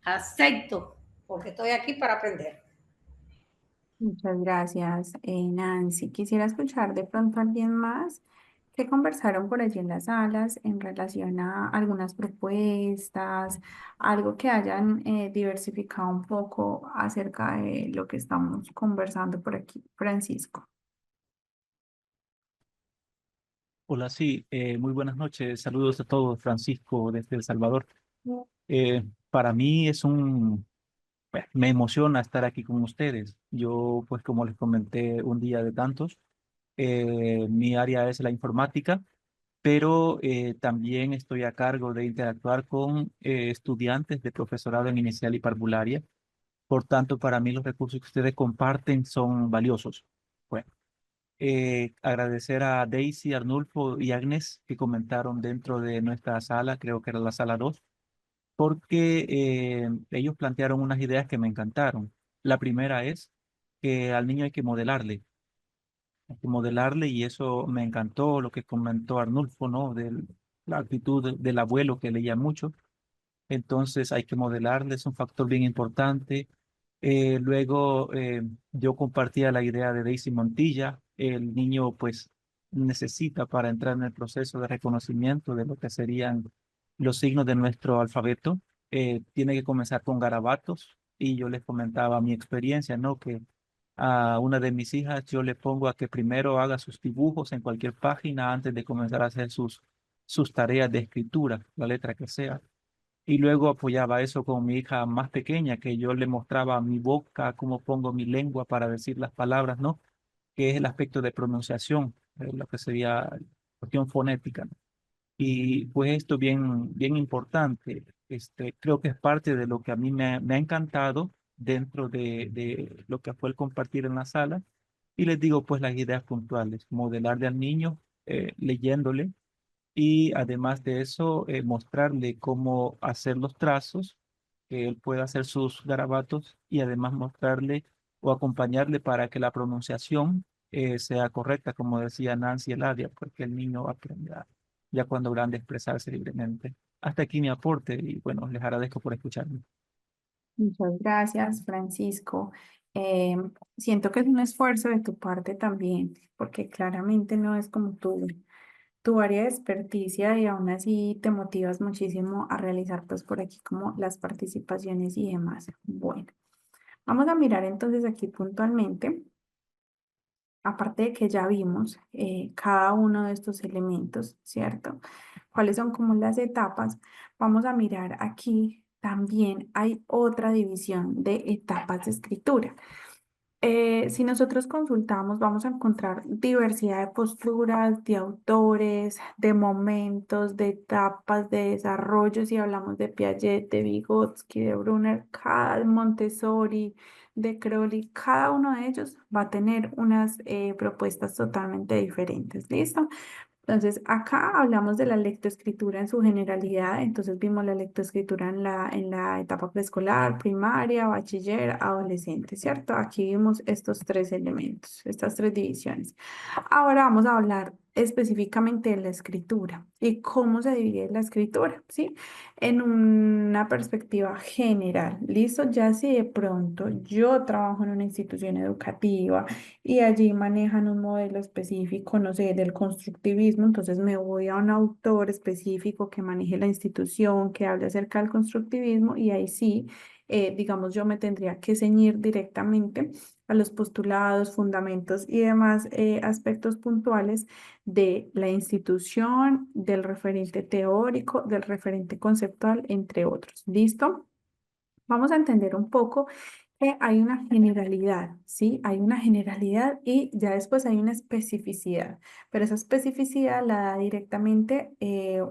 acepto, porque estoy aquí para aprender. Muchas gracias, Nancy. Quisiera escuchar de pronto a alguien más que conversaron por allí en las salas en relación a algunas propuestas, algo que hayan diversificado un poco acerca de lo que estamos conversando por aquí. Francisco. Hola, sí, muy buenas noches. Saludos a todos, Francisco, desde El Salvador. Para mí me emociona estar aquí con ustedes. Yo, pues como les comenté un día de tantos, mi área es la informática, pero también estoy a cargo de interactuar con estudiantes de profesorado en inicial y parvularia. Por tanto, para mí los recursos que ustedes comparten son valiosos. Bueno. Agradecer a Daisy, Arnulfo y Agnes que comentaron dentro de nuestra sala, creo que era la sala 2, porque ellos plantearon unas ideas que me encantaron. La primera es que al niño hay que modelarle y eso me encantó lo que comentó Arnulfo, ¿no? De la actitud del abuelo que leía mucho. Entonces hay que modelarle, es un factor bien importante. Luego yo compartía la idea de Daisy Montilla. El niño pues necesita para entrar en el proceso de reconocimiento de lo que serían los signos de nuestro alfabeto. Tiene que comenzar con garabatos y yo les comentaba mi experiencia, ¿no? Que a una de mis hijas yo le pongo a que primero haga sus dibujos en cualquier página antes de comenzar a hacer sus tareas de escritura, la letra que sea. Y luego apoyaba eso con mi hija más pequeña, que yo le mostraba mi boca, cómo pongo mi lengua para decir las palabras, ¿no? Que es el aspecto de pronunciación, lo que sería cuestión fonética, ¿no? Y pues esto bien importante, creo que es parte de lo que a mí me ha encantado dentro de lo que fue el compartir en la sala. Y les digo pues las ideas puntuales, modelarle al niño, leyéndole y además de eso, mostrarle cómo hacer los trazos, que él pueda hacer sus garabatos y además mostrarle o acompañarle para que la pronunciación sea correcta, como decía Nancy Eladia, porque el niño aprenderá ya cuando grande a expresarse libremente. hasta aquí mi aporte y bueno, les agradezco por escucharme. Muchas gracias, Francisco. Siento que es un esfuerzo de tu parte también, porque claramente no es como tu área de experticia y aún así te motivas muchísimo a realizar pues por aquí como las participaciones y demás. Bueno, vamos a mirar entonces aquí puntualmente, aparte de que ya vimos cada uno de estos elementos, ¿cierto? ¿Cuáles son como las etapas? Vamos a mirar aquí también hay otra división de etapas de escritura. Si nosotros consultamos, vamos a encontrar diversidad de posturas, de autores, de momentos, de etapas de desarrollo. Si hablamos de Piaget, de Vygotsky, de Brunner, cada Montessori, de Crowley, cada uno de ellos va a tener unas propuestas totalmente diferentes. ¿Listo? Entonces, acá hablamos de la lectoescritura en su generalidad. Entonces, vimos la lectoescritura en la etapa preescolar, primaria, bachiller, adolescente, ¿cierto? Aquí vimos estos tres elementos, estas tres divisiones. Ahora vamos a hablar específicamente de la escritura y cómo se divide la escritura, ¿sí? En una perspectiva general, ¿listo? Ya si de pronto yo trabajo en una institución educativa y allí manejan un modelo específico, no sé, del constructivismo, entonces me voy a un autor específico que maneje la institución, que hable acerca del constructivismo y ahí sí, digamos, yo me tendría que ceñir directamente a los postulados, fundamentos y demás aspectos puntuales de la institución, del referente teórico, del referente conceptual, entre otros. ¿Listo? Vamos a entender un poco que hay una generalidad, ¿sí? Hay una generalidad y ya después hay una especificidad, pero esa especificidad la da directamente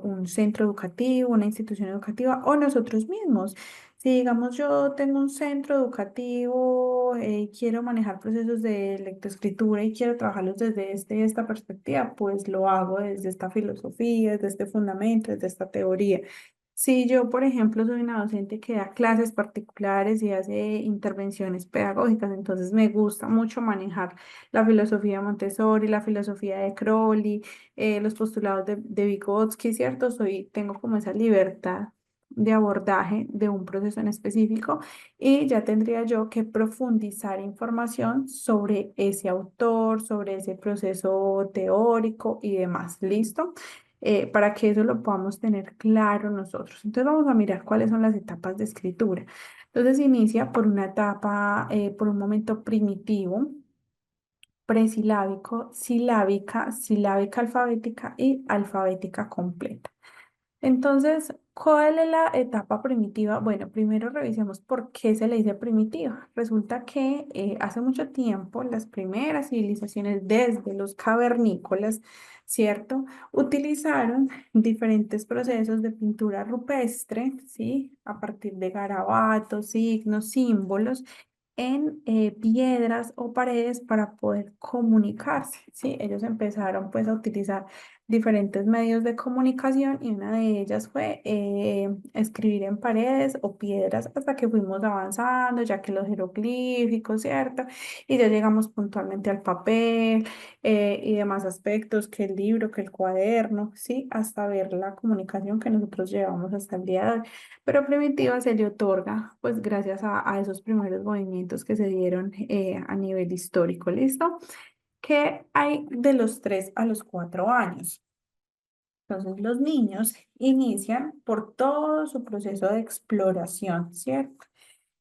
un centro educativo, una institución educativa o nosotros mismos. Si digamos yo tengo un centro educativo y quiero manejar procesos de lectoescritura y quiero trabajarlos desde esta perspectiva, pues lo hago desde esta filosofía, desde este fundamento, desde esta teoría. Si yo, por ejemplo, soy una docente que da clases particulares y hace intervenciones pedagógicas, entonces me gusta mucho manejar la filosofía Montessori, la filosofía de Crowley, los postulados de Vygotsky, ¿cierto? Tengo como esa libertad de abordaje de un proceso en específico y ya tendría yo que profundizar información sobre ese autor, sobre ese proceso teórico y demás. ¿Listo? Para que eso lo podamos tener claro nosotros. Entonces vamos a mirar cuáles son las etapas de escritura. Entonces inicia por una etapa, por un momento primitivo, presilábico, silábica, silábica alfabética y alfabética completa. Entonces, ¿cuál es la etapa primitiva? Bueno, primero revisemos por qué se le dice primitiva. Resulta que hace mucho tiempo las primeras civilizaciones desde los cavernícolas, ¿cierto? Utilizaron diferentes procesos de pintura rupestre, ¿sí? A partir de garabatos, signos, símbolos en piedras o paredes para poder comunicarse, ¿sí? Ellos empezaron pues a utilizar diferentes medios de comunicación y una de ellas fue escribir en paredes o piedras hasta que fuimos avanzando, ya que los jeroglíficos, ¿cierto? Y ya llegamos puntualmente al papel y demás aspectos, que el libro, que el cuaderno, ¿sí? Hasta ver la comunicación que nosotros llevamos hasta el día de hoy. Pero primitiva se le otorga, pues gracias a esos primeros movimientos que se dieron a nivel histórico, ¿listo? Que hay de los 3 a los 4 años. Entonces los niños inician por todo su proceso de exploración, ¿cierto?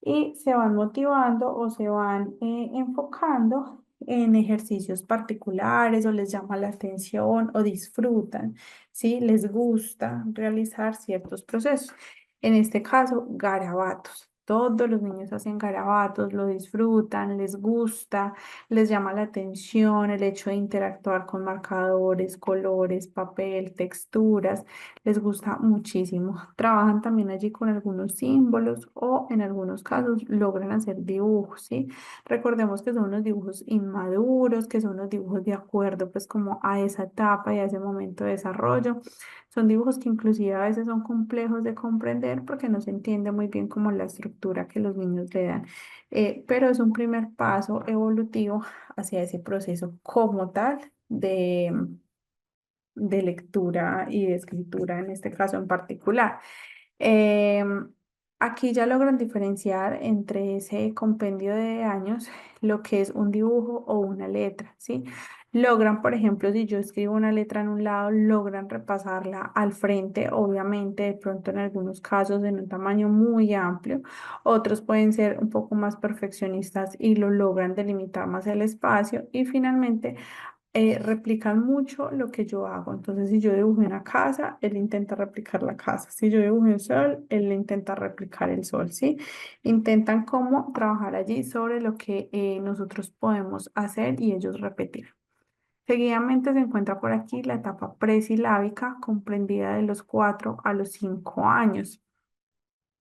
Y se van motivando o se van enfocando en ejercicios particulares o les llama la atención o disfrutan, ¿sí? Les gusta realizar ciertos procesos. En este caso, garabatos. Todos los niños hacen garabatos, lo disfrutan, les gusta, les llama la atención el hecho de interactuar con marcadores, colores, papel, texturas. Les gusta muchísimo. Trabajan también allí con algunos símbolos o en algunos casos logran hacer dibujos, ¿sí? Recordemos que son unos dibujos inmaduros, que son unos dibujos de acuerdo pues como a esa etapa y a ese momento de desarrollo. Son dibujos que inclusive a veces son complejos de comprender porque no se entiende muy bien como la estructura que los niños le dan. Pero es un primer paso evolutivo hacia ese proceso como tal de lectura y de escritura en este caso en particular. Em, Aquí ya logran diferenciar entre ese compendio de años lo que es un dibujo o una letra, ¿sí? Logran, por ejemplo, si yo escribo una letra en un lado, logran repasarla al frente, obviamente, de pronto en algunos casos en un tamaño muy amplio. Otros pueden ser un poco más perfeccionistas y lo logran delimitar más el espacio. Y finalmente replican mucho lo que yo hago. Entonces, si yo dibujé una casa, él intenta replicar la casa. Si yo dibujé un sol, él intenta replicar el sol, ¿sí? Intentan cómo trabajar allí sobre lo que nosotros podemos hacer y ellos repetir. Seguidamente se encuentra por aquí la etapa presilábica, comprendida de los 4 a los 5 años.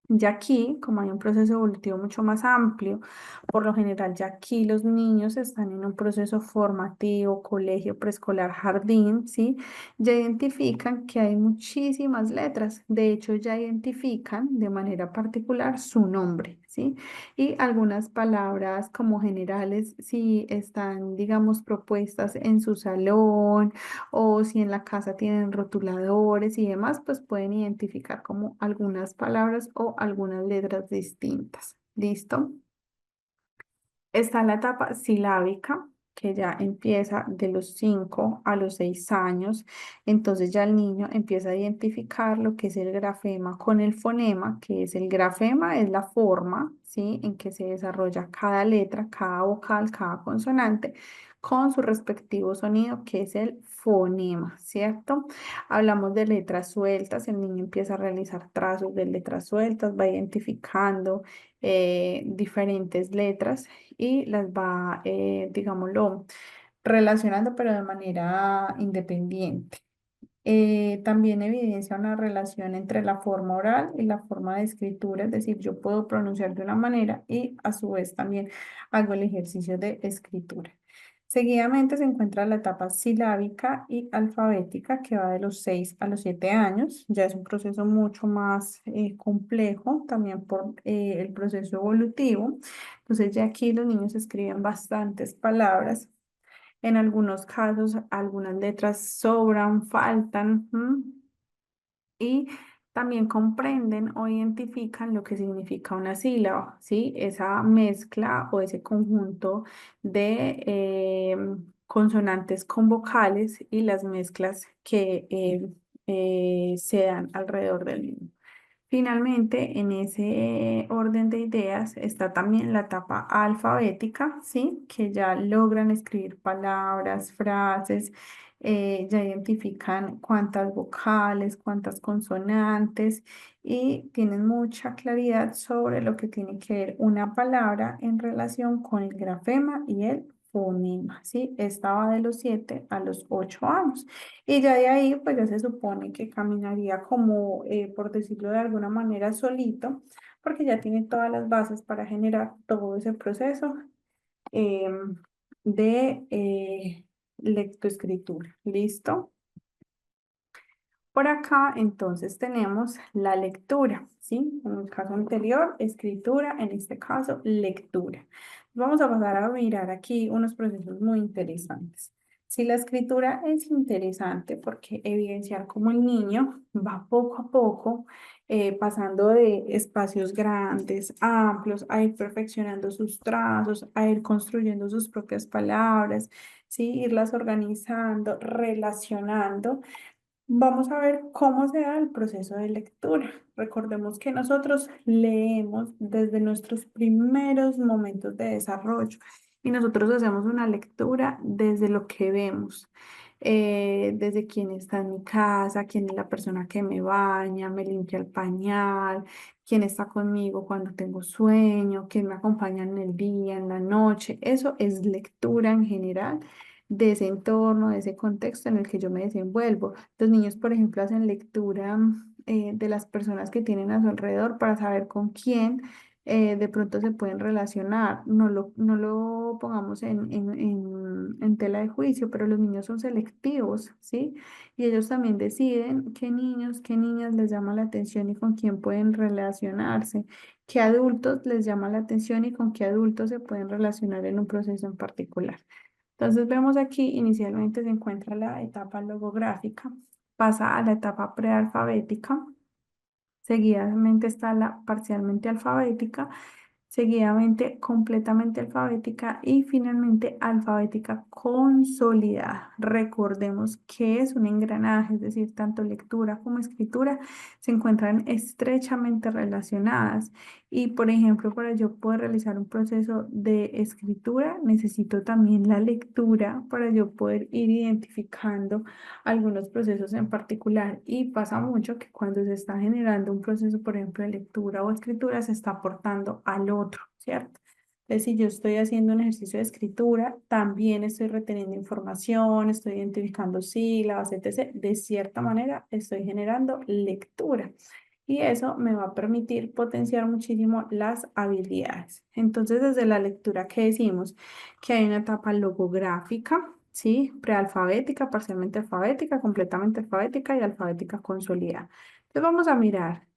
Ya aquí, como hay un proceso evolutivo mucho más amplio, por lo general ya aquí los niños están en un proceso formativo, colegio, preescolar, jardín, ¿sí? Ya identifican que hay muchísimas letras. De hecho, ya identifican de manera particular su nombre, ¿sí? Y algunas palabras como generales, si están, digamos, propuestas en su salón o si en la casa tienen rotuladores y demás, pues pueden identificar como algunas palabras o algunas letras distintas. ¿Listo? Está la etapa silábica, que ya empieza de los 5 a los 6 años. Entonces ya el niño empieza a identificar lo que es el grafema con el fonema, que es el grafema, es la forma, ¿sí? En que se desarrolla cada letra, cada vocal, cada consonante, con su respectivo sonido, que es el fonema, ¿cierto? Hablamos de letras sueltas, el niño empieza a realizar trazos de letras sueltas, va identificando diferentes letras y las va, digámoslo, relacionando, pero de manera independiente. También evidencia una relación entre la forma oral y la forma de escritura, es decir, yo puedo pronunciar de una manera y a su vez también hago el ejercicio de escritura. Seguidamente se encuentra la etapa silábica y alfabética que va de los 6 a los 7 años. Ya es un proceso mucho más complejo también por el proceso evolutivo. Entonces ya aquí los niños escriben bastantes palabras. En algunos casos, algunas letras sobran, faltan, y también comprenden o identifican lo que significa una sílaba, ¿sí? Esa mezcla o ese conjunto de consonantes con vocales y las mezclas que se dan alrededor del mismo. Finalmente, en ese orden de ideas está también la etapa alfabética, ¿sí? Que ya logran escribir palabras, frases, ya identifican cuántas vocales, cuántas consonantes y tienen mucha claridad sobre lo que tiene que ver una palabra en relación con el grafema y el fonema, ¿sí? Esta va de los 7 a los 8 años. Y ya de ahí, pues ya se supone que caminaría como, por decirlo de alguna manera, solito, porque ya tiene todas las bases para generar todo ese proceso em, de lectoescritura. ¿Listo? Por acá, entonces, tenemos la lectura, ¿sí? En el caso anterior, escritura, en este caso, lectura. Vamos a pasar a mirar aquí unos procesos muy interesantes. Si la escritura es interesante porque evidenciar cómo el niño va poco a poco pasando de espacios grandes, amplios, a ir perfeccionando sus trazos, a ir construyendo sus propias palabras, ¿sí? Irlas organizando, relacionando. Vamos a ver cómo se da el proceso de lectura. Recordemos que nosotros leemos desde nuestros primeros momentos de desarrollo y nosotros hacemos una lectura desde lo que vemos, desde quién está en mi casa, quién es la persona que me baña, me limpia el pañal, quién está conmigo cuando tengo sueño, quién me acompaña en el día, en la noche. Eso es lectura en general de ese entorno, de ese contexto en el que yo me desenvuelvo. Los niños, por ejemplo, hacen lectura de las personas que tienen a su alrededor para saber con quién de pronto se pueden relacionar. No lo pongamos en tela de juicio, pero los niños son selectivos, ¿sí? Y ellos también deciden qué niños, qué niñas les llama la atención y con quién pueden relacionarse, qué adultos les llama la atención y con qué adultos se pueden relacionar en un proceso en particular. Entonces vemos aquí, inicialmente se encuentra la etapa logográfica, pasa a la etapa prealfabética, seguidamente está la parcialmente alfabética, seguidamente completamente alfabética y finalmente alfabética consolidada. Recordemos que es un engranaje, es decir, tanto lectura como escritura se encuentran estrechamente relacionadas y, por ejemplo, para yo poder realizar un proceso de escritura, necesito también la lectura para yo poder ir identificando algunos procesos en particular y pasa mucho que cuando se está generando un proceso, por ejemplo, de lectura o escritura, se está aportando al otro, ¿cierto? Entonces, si yo estoy haciendo un ejercicio de escritura, también estoy reteniendo información, estoy identificando sílabas, etc. De cierta manera, estoy generando lectura y eso me va a permitir potenciar muchísimo las habilidades. Entonces, desde la lectura, ¿qué decimos? Que hay una etapa logográfica, ¿sí? Prealfabética, parcialmente alfabética, completamente alfabética y alfabética consolidada. Entonces, vamos a mirar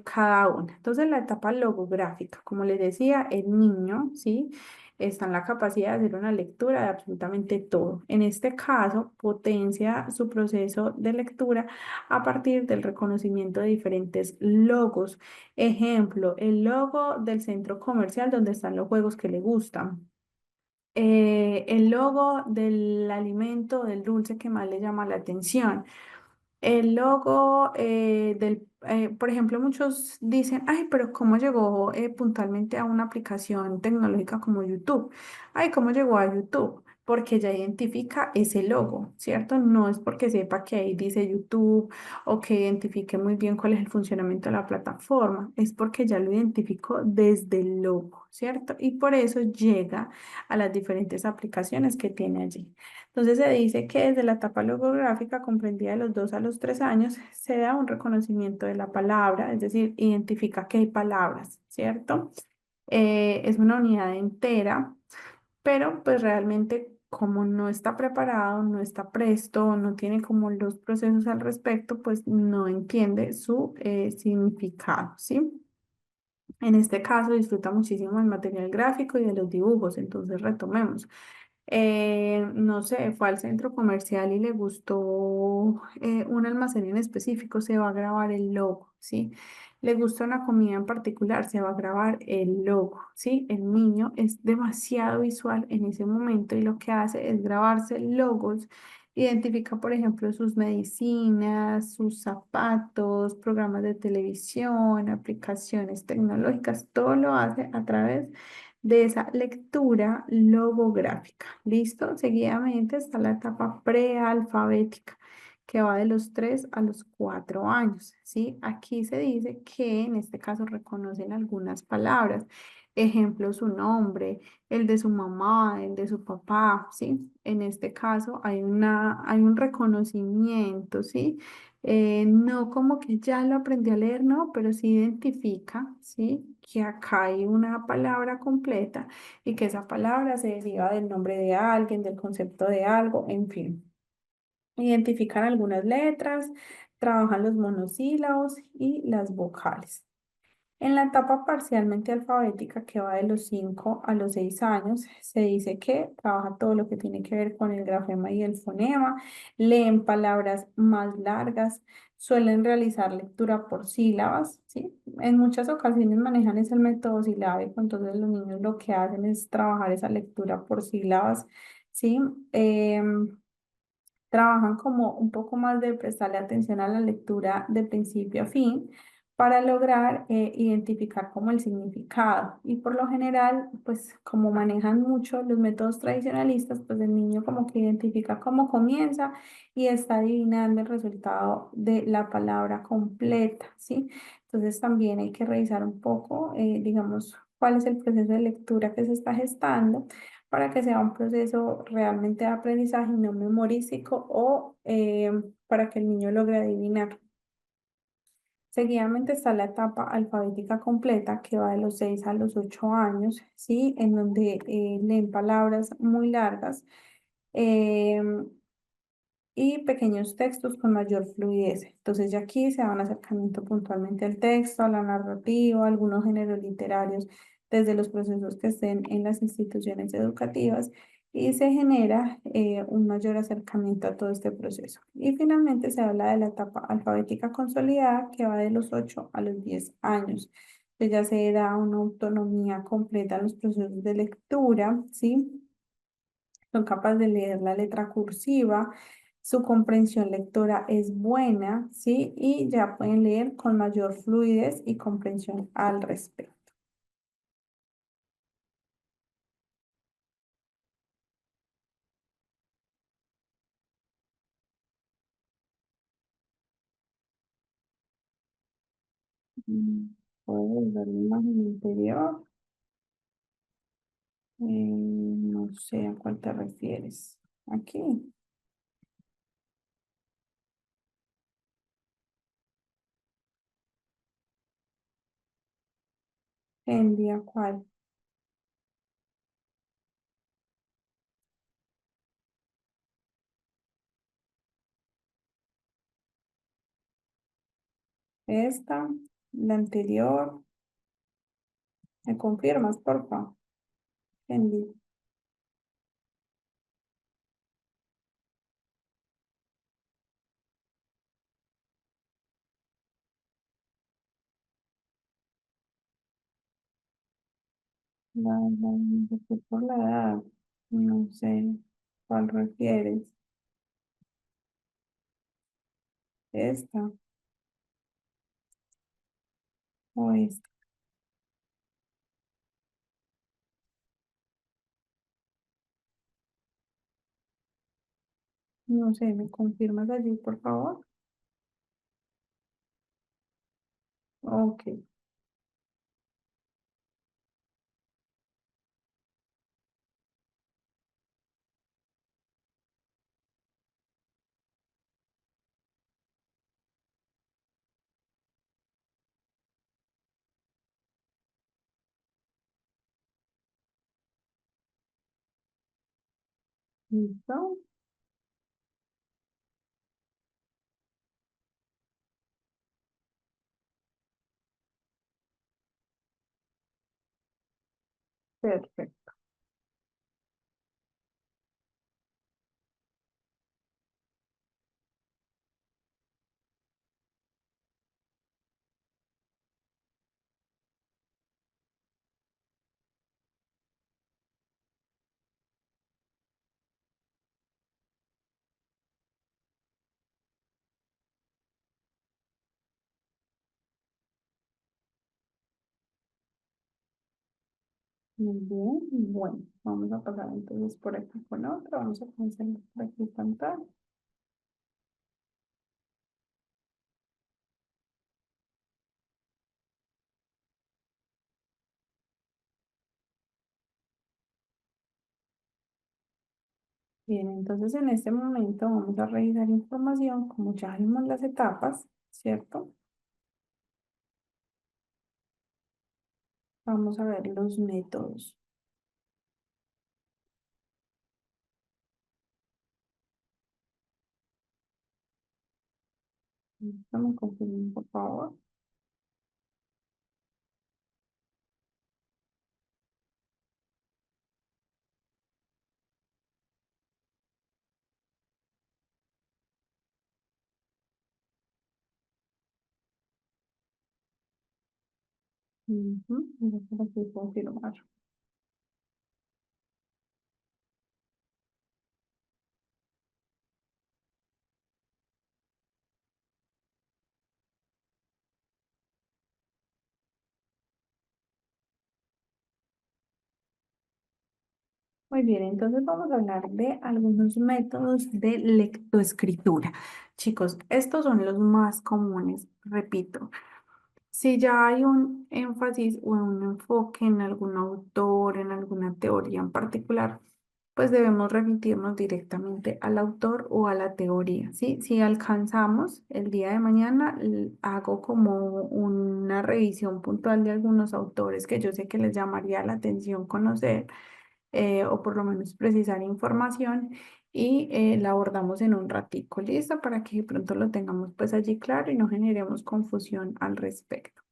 cada una. Entonces, la etapa logográfica, como les decía, el niño, ¿sí? Está en la capacidad de hacer una lectura de absolutamente todo. En este caso, potencia su proceso de lectura a partir del reconocimiento de diferentes logos. Ejemplo, el logo del centro comercial donde están los juegos que le gustan. El logo del alimento, del dulce que más le llama la atención. El logo por ejemplo, muchos dicen, ay, pero ¿cómo llegó puntualmente a una aplicación tecnológica como YouTube? Ay, ¿cómo llegó a YouTube? Porque ya identifica ese logo, ¿cierto? No es porque sepa que ahí dice YouTube o que identifique muy bien cuál es el funcionamiento de la plataforma, es porque ya lo identificó desde el logo, ¿cierto? Y por eso llega a las diferentes aplicaciones que tiene allí. Entonces se dice que desde la etapa logográfica comprendida de los 2 a los 3 años se da un reconocimiento de la palabra, es decir, identifica que hay palabras, ¿cierto? Es una unidad entera, pero pues realmente como no está preparado, no está presto, no tiene como los procesos al respecto, pues no entiende su significado, ¿sí? En este caso disfruta muchísimo del material gráfico y de los dibujos, entonces retomemos. No sé, fue al centro comercial y le gustó un almacén en específico, se va a grabar el logo, ¿sí? Le gusta una comida en particular, se va a grabar el logo, ¿sí? El niño es demasiado visual en ese momento y lo que hace es grabarse logos. Identifica, por ejemplo, sus medicinas, sus zapatos, programas de televisión, aplicaciones tecnológicas, todo lo hace a través de esa lectura logográfica. ¿Listo? Seguidamente está la etapa prealfabética, que va de los 3 a los 4 años, ¿sí? Aquí se dice que en este caso reconocen algunas palabras. Ejemplo, su nombre, el de su mamá, el de su papá, ¿sí? En este caso hay un reconocimiento, ¿sí? No como que ya lo aprendí a leer, no, pero sí identifica, ¿sí? Que acá hay una palabra completa y que esa palabra se deriva del nombre de alguien, del concepto de algo, en fin. Identifican algunas letras, trabajan los monosílabos y las vocales. En la etapa parcialmente alfabética, que va de los 5 a los 6 años, se dice que trabaja todo lo que tiene que ver con el grafema y el fonema, leen palabras más largas, suelen realizar lectura por sílabas, ¿sí? En muchas ocasiones manejan ese método silábico, entonces los niños lo que hacen es trabajar esa lectura por sílabas, ¿sí? Trabajan como un poco más de prestarle atención a la lectura de principio a fin para lograr identificar como el significado. Y por lo general, pues como manejan mucho los métodos tradicionalistas, pues el niño como que identifica cómo comienza y está adivinando el resultado de la palabra completa, ¿sí? Entonces también hay que revisar un poco, digamos, cuál es el proceso de lectura que se está gestando para que sea un proceso realmente de aprendizaje no memorístico o para que el niño logre adivinar. Seguidamente está la etapa alfabética completa que va de los 6 a los 8 años, ¿sí? En donde leen palabras muy largas em, y pequeños textos con mayor fluidez. Entonces ya aquí se van acercamiento puntualmente al texto, a la narrativa, a algunos géneros literarios desde los procesos que estén en las instituciones educativas y se genera un mayor acercamiento a todo este proceso. Y finalmente se habla de la etapa alfabética consolidada que va de los 8 a los 10 años. Pues ya se da una autonomía completa en los procesos de lectura, ¿sí? Son capaces de leer la letra cursiva, su comprensión lectora es buena, ¿sí? Y ya pueden leer con mayor fluidez y comprensión al respecto. Mm, Puedo ver la imagen anterior. No sé a cuál te refieres. Aquí. ¿Envía cuál? Esta, la anterior. ¿Me confirmas, por favor? Envía. No sé por la edad. No sé cuál refieres. Esta o esta. No sé, ¿me confirmas allí, por favor? Ok, listo. Perfecto. Muy bien, bueno, vamos a pasar entonces por aquí con otra. Vamos a cancelar por aquí pantalla. Bien, entonces en este momento vamos a revisar información, como ya vimos las etapas, ¿cierto? Vamos a ver los métodos. Dame confirmar, por favor. Voy a por aquí confirmar. Muy bien, entonces vamos a hablar de algunos métodos de lectoescritura. Chicos, estos son los más comunes, repito. Si ya hay un énfasis o un enfoque en algún autor, en alguna teoría en particular, pues debemos remitirnos directamente al autor o a la teoría, ¿sí? Si alcanzamos el día de mañana, hago como una revisión puntual de algunos autores que yo sé que les llamaría la atención conocer, o por lo menos precisar información, y la abordamos en un ratico, ¿listo? Para que de pronto lo tengamos pues allí claro y no generemos confusión al respecto.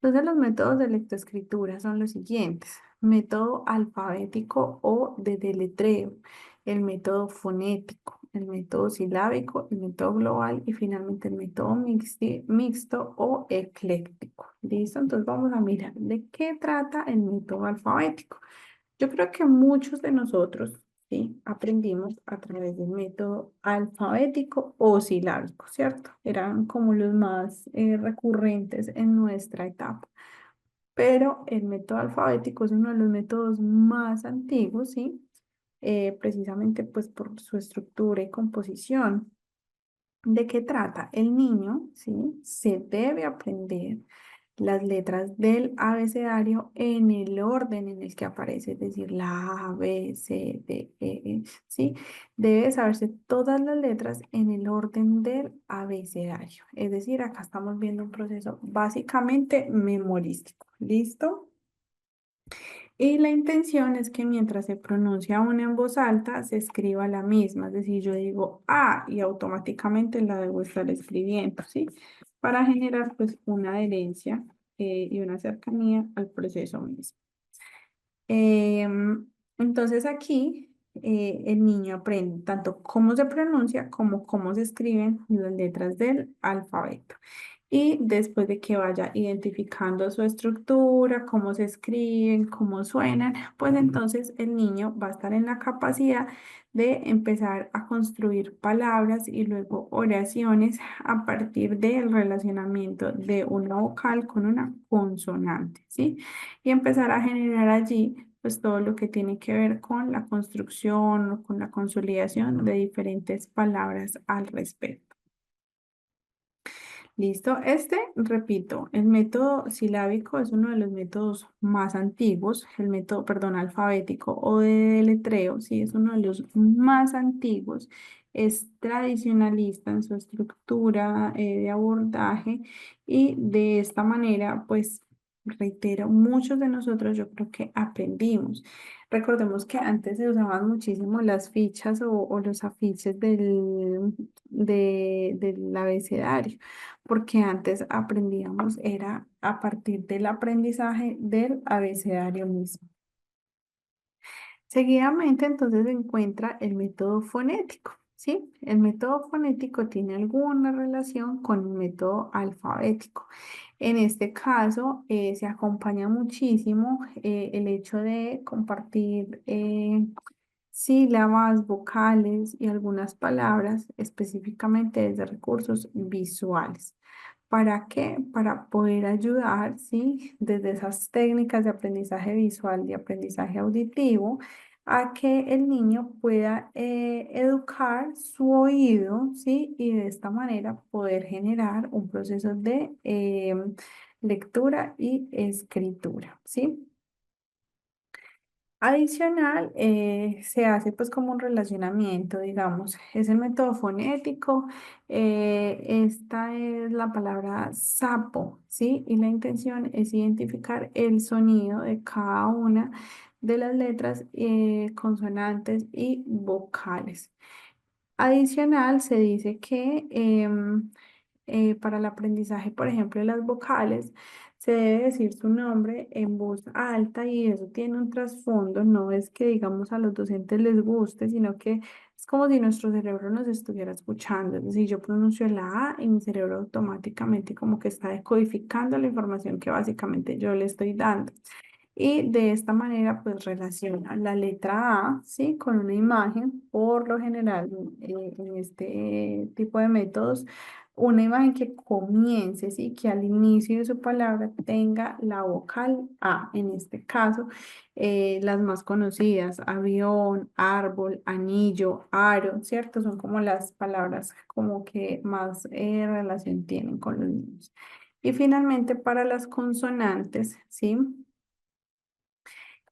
Entonces, los métodos de lectoescritura son los siguientes. método alfabético o de deletreo, el método fonético, el método silábico, el método global y finalmente el método mixto o ecléctico. ¿Listo? Entonces vamos a mirar de qué trata el método alfabético. Yo creo que muchos de nosotros, ¿sí?, aprendimos a través del método alfabético o silábico, ¿cierto? Eran como los más recurrentes en nuestra etapa. Pero el método alfabético es uno de los métodos más antiguos, ¿sí? Precisamente pues por su estructura y composición. ¿De qué trata? El niño, ¿sí?, se debe aprender las letras del abecedario en el orden en el que aparece, es decir, la A, B, C, D, ¿sí? Debe saberse todas las letras en el orden del abecedario. Es decir, acá estamos viendo un proceso básicamente memorístico. ¿Listo? Y la intención es que mientras se pronuncia una en voz alta, se escriba la misma. Es decir, yo digo A y automáticamente la debo estar escribiendo, ¿sí? Para generar pues una adherencia y una cercanía al proceso mismo. Entonces aquí el niño aprende tanto cómo se pronuncia como cómo se escriben las letras del alfabeto. Y después de que vaya identificando su estructura, cómo se escriben, cómo suenan, pues entonces el niño va a estar en la capacidad de empezar a construir palabras y luego oraciones a partir del relacionamiento de una vocal con una consonante, ¿sí? Y empezar a generar allí pues todo lo que tiene que ver con la construcción o con la consolidación de diferentes palabras al respecto. Listo. Repito, el método silábico es uno de los métodos más antiguos, el método, perdón, alfabético o de deletreo, sí, es uno de los más antiguos, es tradicionalista en su estructura de abordaje y de esta manera, pues, reitero, muchos de nosotros yo creo que aprendimos. Recordemos que antes se usaban muchísimo las fichas o los afiches del abecedario porque antes aprendíamos era a partir del aprendizaje del abecedario mismo. Seguidamente, entonces, se encuentra el método fonético, ¿sí? El método fonético tiene alguna relación con el método alfabético. En este caso, se acompaña muchísimo el hecho de compartir sílabas, vocales y algunas palabras específicamente desde recursos visuales. ¿Para qué? Para poder ayudar, ¿sí?, desde esas técnicas de aprendizaje visual y aprendizaje auditivo, a que el niño pueda educar su oído, ¿sí? Y de esta manera poder generar un proceso de lectura y escritura, ¿sí? Adicional, se hace pues como un relacionamiento, digamos, es el método fonético, esta es la palabra sapo, ¿sí? Y la intención es identificar el sonido de cada una de las letras, consonantes y vocales. Adicional, se dice que para el aprendizaje, por ejemplo, de las vocales, se debe decir su nombre en voz alta y eso tiene un trasfondo, no es que digamos a los docentes les guste, sino que es como si nuestro cerebro nos estuviera escuchando. Es decir, yo pronuncio la A y mi cerebro automáticamente como que está decodificando la información que básicamente yo le estoy dando. Y de esta manera, pues relaciona la letra A, ¿sí?, con una imagen, por lo general, en este tipo de métodos, una imagen que comience, ¿sí?, que al inicio de su palabra tenga la vocal A. En este caso, las más conocidas, avión, árbol, anillo, aro, ¿cierto? Son como las palabras como que más relación tienen con los niños. Y finalmente, para las consonantes, ¿sí?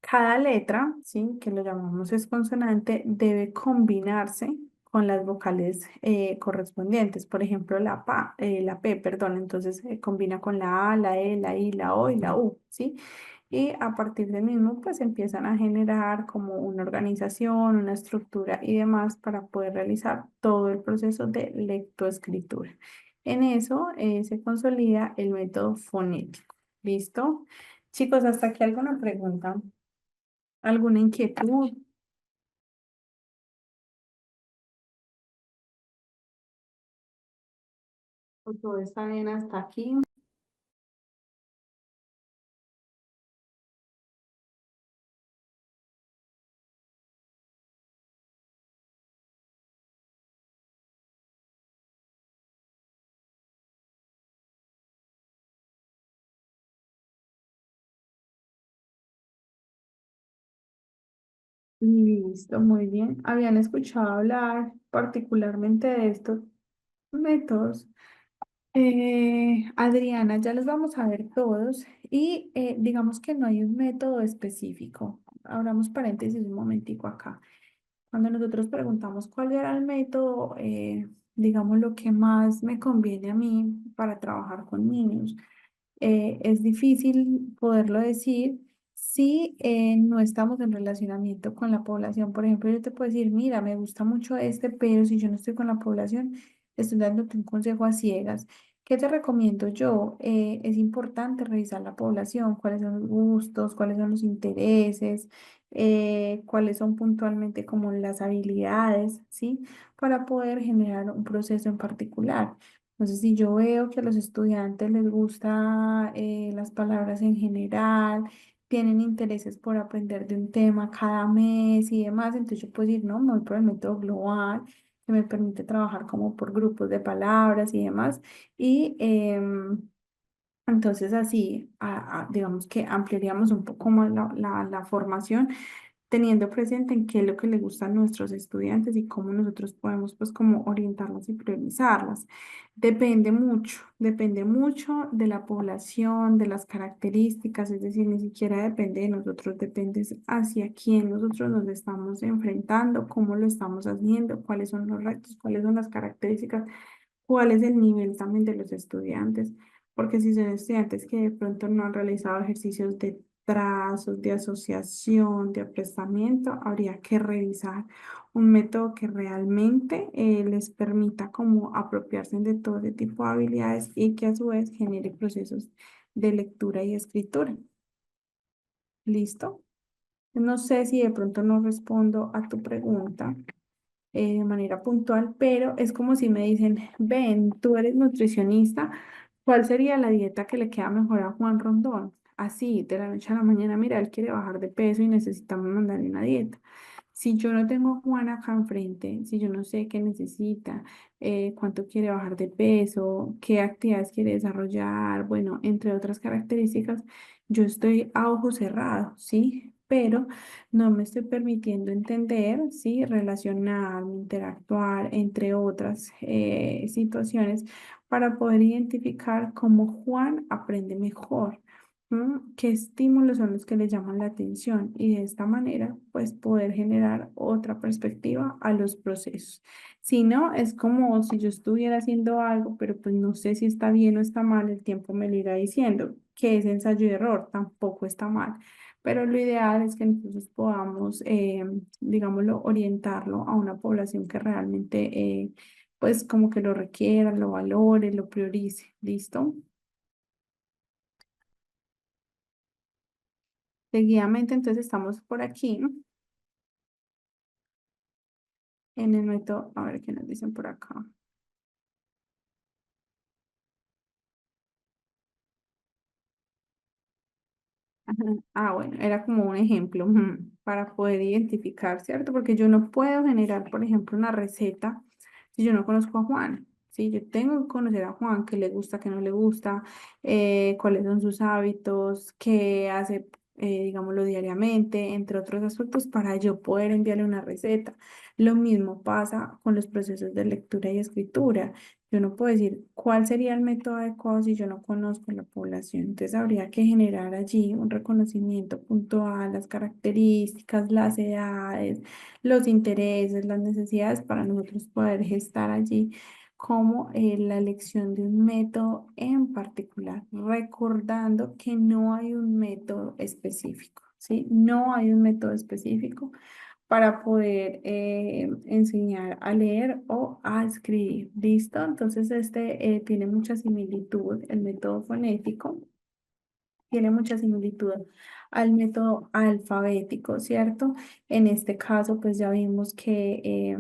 Cada letra, ¿sí?, que lo llamamos es consonante, debe combinarse con las vocales correspondientes. Por ejemplo, la P, perdón, entonces combina con la A, la E, la I, la O y la U, ¿sí? Y a partir del mismo, pues empiezan a generar como una organización, una estructura y demás para poder realizar todo el proceso de lectoescritura. En eso se consolida el método fonético. ¿Listo? Chicos, ¿hasta aquí alguna pregunta? ¿Alguna inquietud? ¿O todo está bien hasta aquí? Listo, muy bien. ¿Habían escuchado hablar particularmente de estos métodos? Adriana, ya los vamos a ver todos y digamos que no hay un método específico. Abramos paréntesis un momentico acá. Cuando nosotros preguntamos cuál era el método, digamos lo que más me conviene a mí para trabajar con niños, es difícil poderlo decir si no estamos en relacionamiento con la población. Por ejemplo, yo te puedo decir, mira, me gusta mucho este, pero si yo no estoy con la población, estoy dándote un consejo a ciegas. ¿Qué te recomiendo yo? Es importante revisar la población, cuáles son los gustos, cuáles son los intereses, cuáles son puntualmente como las habilidades, ¿sí? Para poder generar un proceso en particular. Entonces, si yo veo que a los estudiantes les gusta las palabras en general, tienen intereses por aprender de un tema cada mes y demás, entonces yo puedo decir, no, me voy por el método global, que me permite trabajar como por grupos de palabras y demás. Y entonces así, digamos que ampliaríamos un poco más la formación teniendo presente en qué es lo que le gusta a nuestros estudiantes y cómo nosotros podemos pues como orientarlas y priorizarlas. Depende mucho de la población, de las características, es decir, ni siquiera depende de nosotros, depende hacia quién nosotros nos estamos enfrentando, cómo lo estamos haciendo, cuáles son los retos, cuáles son las características, cuál es el nivel también de los estudiantes, porque si son estudiantes que de pronto no han realizado ejercicios de trazos, de asociación, de apresamiento, habría que revisar un método que realmente les permita como apropiarse de todo ese tipo de habilidades y que a su vez genere procesos de lectura y escritura. ¿Listo? No sé si de pronto no respondo a tu pregunta de manera puntual, pero es como si me dicen, ven, tú eres nutricionista, ¿cuál sería la dieta que le queda mejor a Juan Rondón? Así, de la noche a la mañana, mira, él quiere bajar de peso y necesitamos mandarle una dieta. Si yo no tengo a Juan acá enfrente, si yo no sé qué necesita, cuánto quiere bajar de peso, qué actividades quiere desarrollar, bueno, entre otras características, yo estoy a ojo cerrado, ¿sí? Pero no me estoy permitiendo entender, ¿sí? Relacionarme, interactuar, entre otras situaciones, para poder identificar cómo Juan aprende mejor. ¿Qué estímulos son los que le llaman la atención? Y de esta manera, pues poder generar otra perspectiva a los procesos. Si no, es como si yo estuviera haciendo algo, pero pues no sé si está bien o está mal, el tiempo me lo irá diciendo que es ensayo y error, tampoco está mal. Pero lo ideal es que nosotros podamos, digámoslo, orientarlo a una población que realmente, pues como que lo requiera, lo valore, lo priorice. ¿Listo? Seguidamente, entonces estamos por aquí en el método, a ver qué nos dicen por acá. Ajá. Bueno, era como un ejemplo para poder identificar, ¿cierto? Porque yo no puedo generar, por ejemplo, una receta si yo no conozco a Juan. Sí, yo tengo que conocer a Juan, qué le gusta, qué no le gusta, cuáles son sus hábitos, qué hace, digámoslo, diariamente, entre otros aspectos, para yo poder enviarle una receta. Lo mismo pasa con los procesos de lectura y escritura. Yo no puedo decir cuál sería el método adecuado si yo no conozco la población. Entonces habría que generar allí un reconocimiento puntual, las características, las edades, los intereses, las necesidades para nosotros poder gestar allí como la elección de un método en particular, recordando que no hay un método específico, ¿sí? No hay un método específico para poder enseñar a leer o a escribir. ¿Listo? Entonces, este tiene mucha similitud, el método fonético, tiene mucha similitud al método alfabético, ¿cierto? En este caso, pues ya vimos que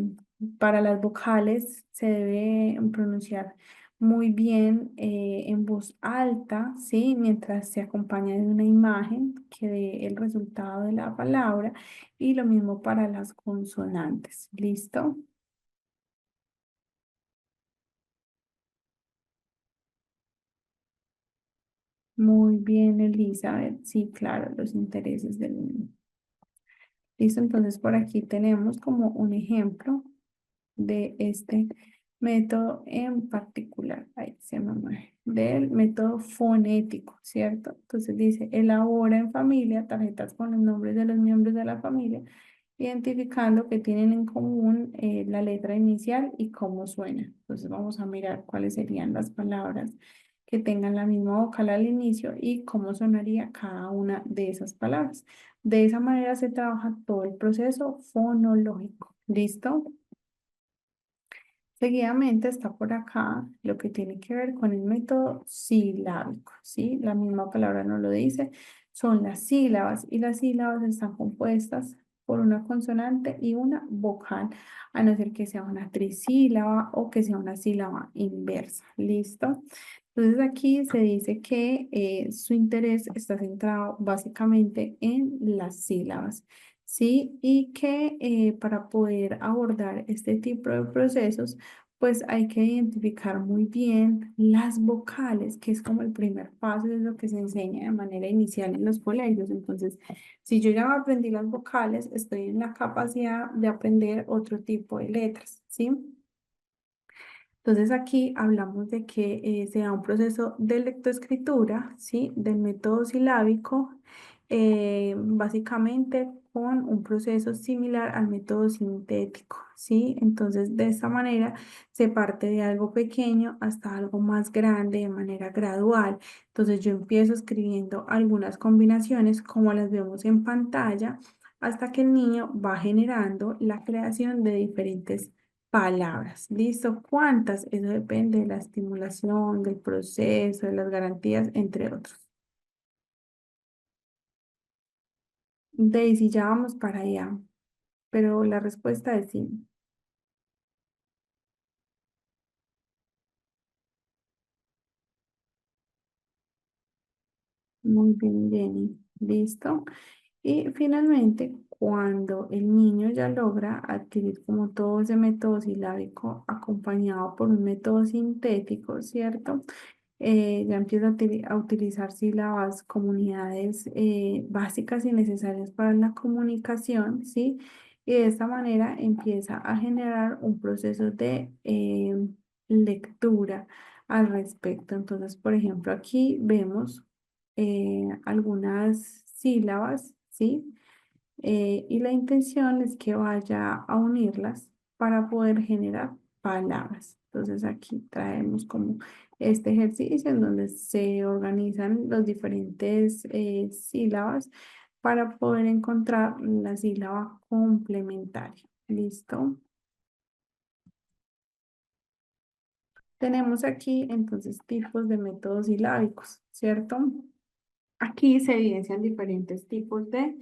para las vocales se debe pronunciar muy bien en voz alta, ¿sí? Mientras se acompaña de una imagen que dé el resultado de la palabra y lo mismo para las consonantes, ¿listo? Muy bien, Elizabeth. Sí, claro, los intereses del niño. Listo, entonces por aquí tenemos como un ejemplo de este método en particular. Ahí se me mueve. Del método fonético, ¿cierto? Entonces dice, elabora en familia tarjetas con los nombres de los miembros de la familia, identificando que tienen en común la letra inicial y cómo suena. Entonces vamos a mirar cuáles serían las palabras que tengan la misma vocal al inicio y cómo sonaría cada una de esas palabras. De esa manera se trabaja todo el proceso fonológico. ¿Listo? Seguidamente está por acá lo que tiene que ver con el método silábico, ¿sí? La misma palabra nos lo dice, son las sílabas y las sílabas están compuestas por una consonante y una vocal, a no ser que sea una trisílaba o que sea una sílaba inversa, ¿listo? Entonces aquí se dice que su interés está centrado básicamente en las sílabas. ¿Sí? Y que para poder abordar este tipo de procesos, pues hay que identificar muy bien las vocales, que es como el primer paso, es lo que se enseña de manera inicial en los colegios. Entonces, si yo ya aprendí las vocales, estoy en la capacidad de aprender otro tipo de letras, ¿sí? Entonces aquí hablamos de que se da un proceso de lectoescritura, ¿sí? Del método silábico, básicamente con un proceso similar al método sintético, ¿sí? Entonces de esta manera se parte de algo pequeño hasta algo más grande de manera gradual. Entonces yo empiezo escribiendo algunas combinaciones como las vemos en pantalla hasta que el niño va generando la creación de diferentes palabras. ¿Listo? ¿Cuántas? Eso depende de la estimulación, del proceso, de las garantías, entre otros. Daisy, ya vamos para allá, pero la respuesta es sí. Muy bien, Jenny. ¿Listo? Y finalmente, cuando el niño ya logra adquirir como todo ese método silábico acompañado por un método sintético, ¿cierto? Ya empieza a utilizar sílabas, comunidades básicas y necesarias para la comunicación, ¿sí? Y de esta manera empieza a generar un proceso de lectura al respecto. Entonces, por ejemplo, aquí vemos algunas sílabas, ¿sí? Y la intención es que vaya a unirlas para poder generar palabras. Entonces aquí traemos como este ejercicio en donde se organizan los diferentes sílabas para poder encontrar la sílaba complementaria. ¿Listo? Tenemos aquí entonces tipos de métodos silábicos, ¿cierto? Aquí se evidencian diferentes tipos de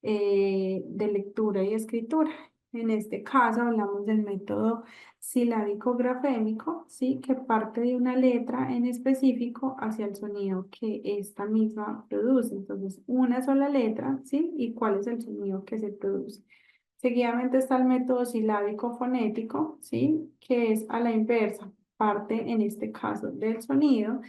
lectura y escritura. En este caso hablamos del método silábico grafémico, ¿sí? Que parte de una letra en específico hacia el sonido que esta misma produce. Entonces, una sola letra, ¿sí? ¿Y cuál es el sonido que se produce? Seguidamente está el método silábico fonético, ¿sí? Que es a la inversa, parte en este caso del sonido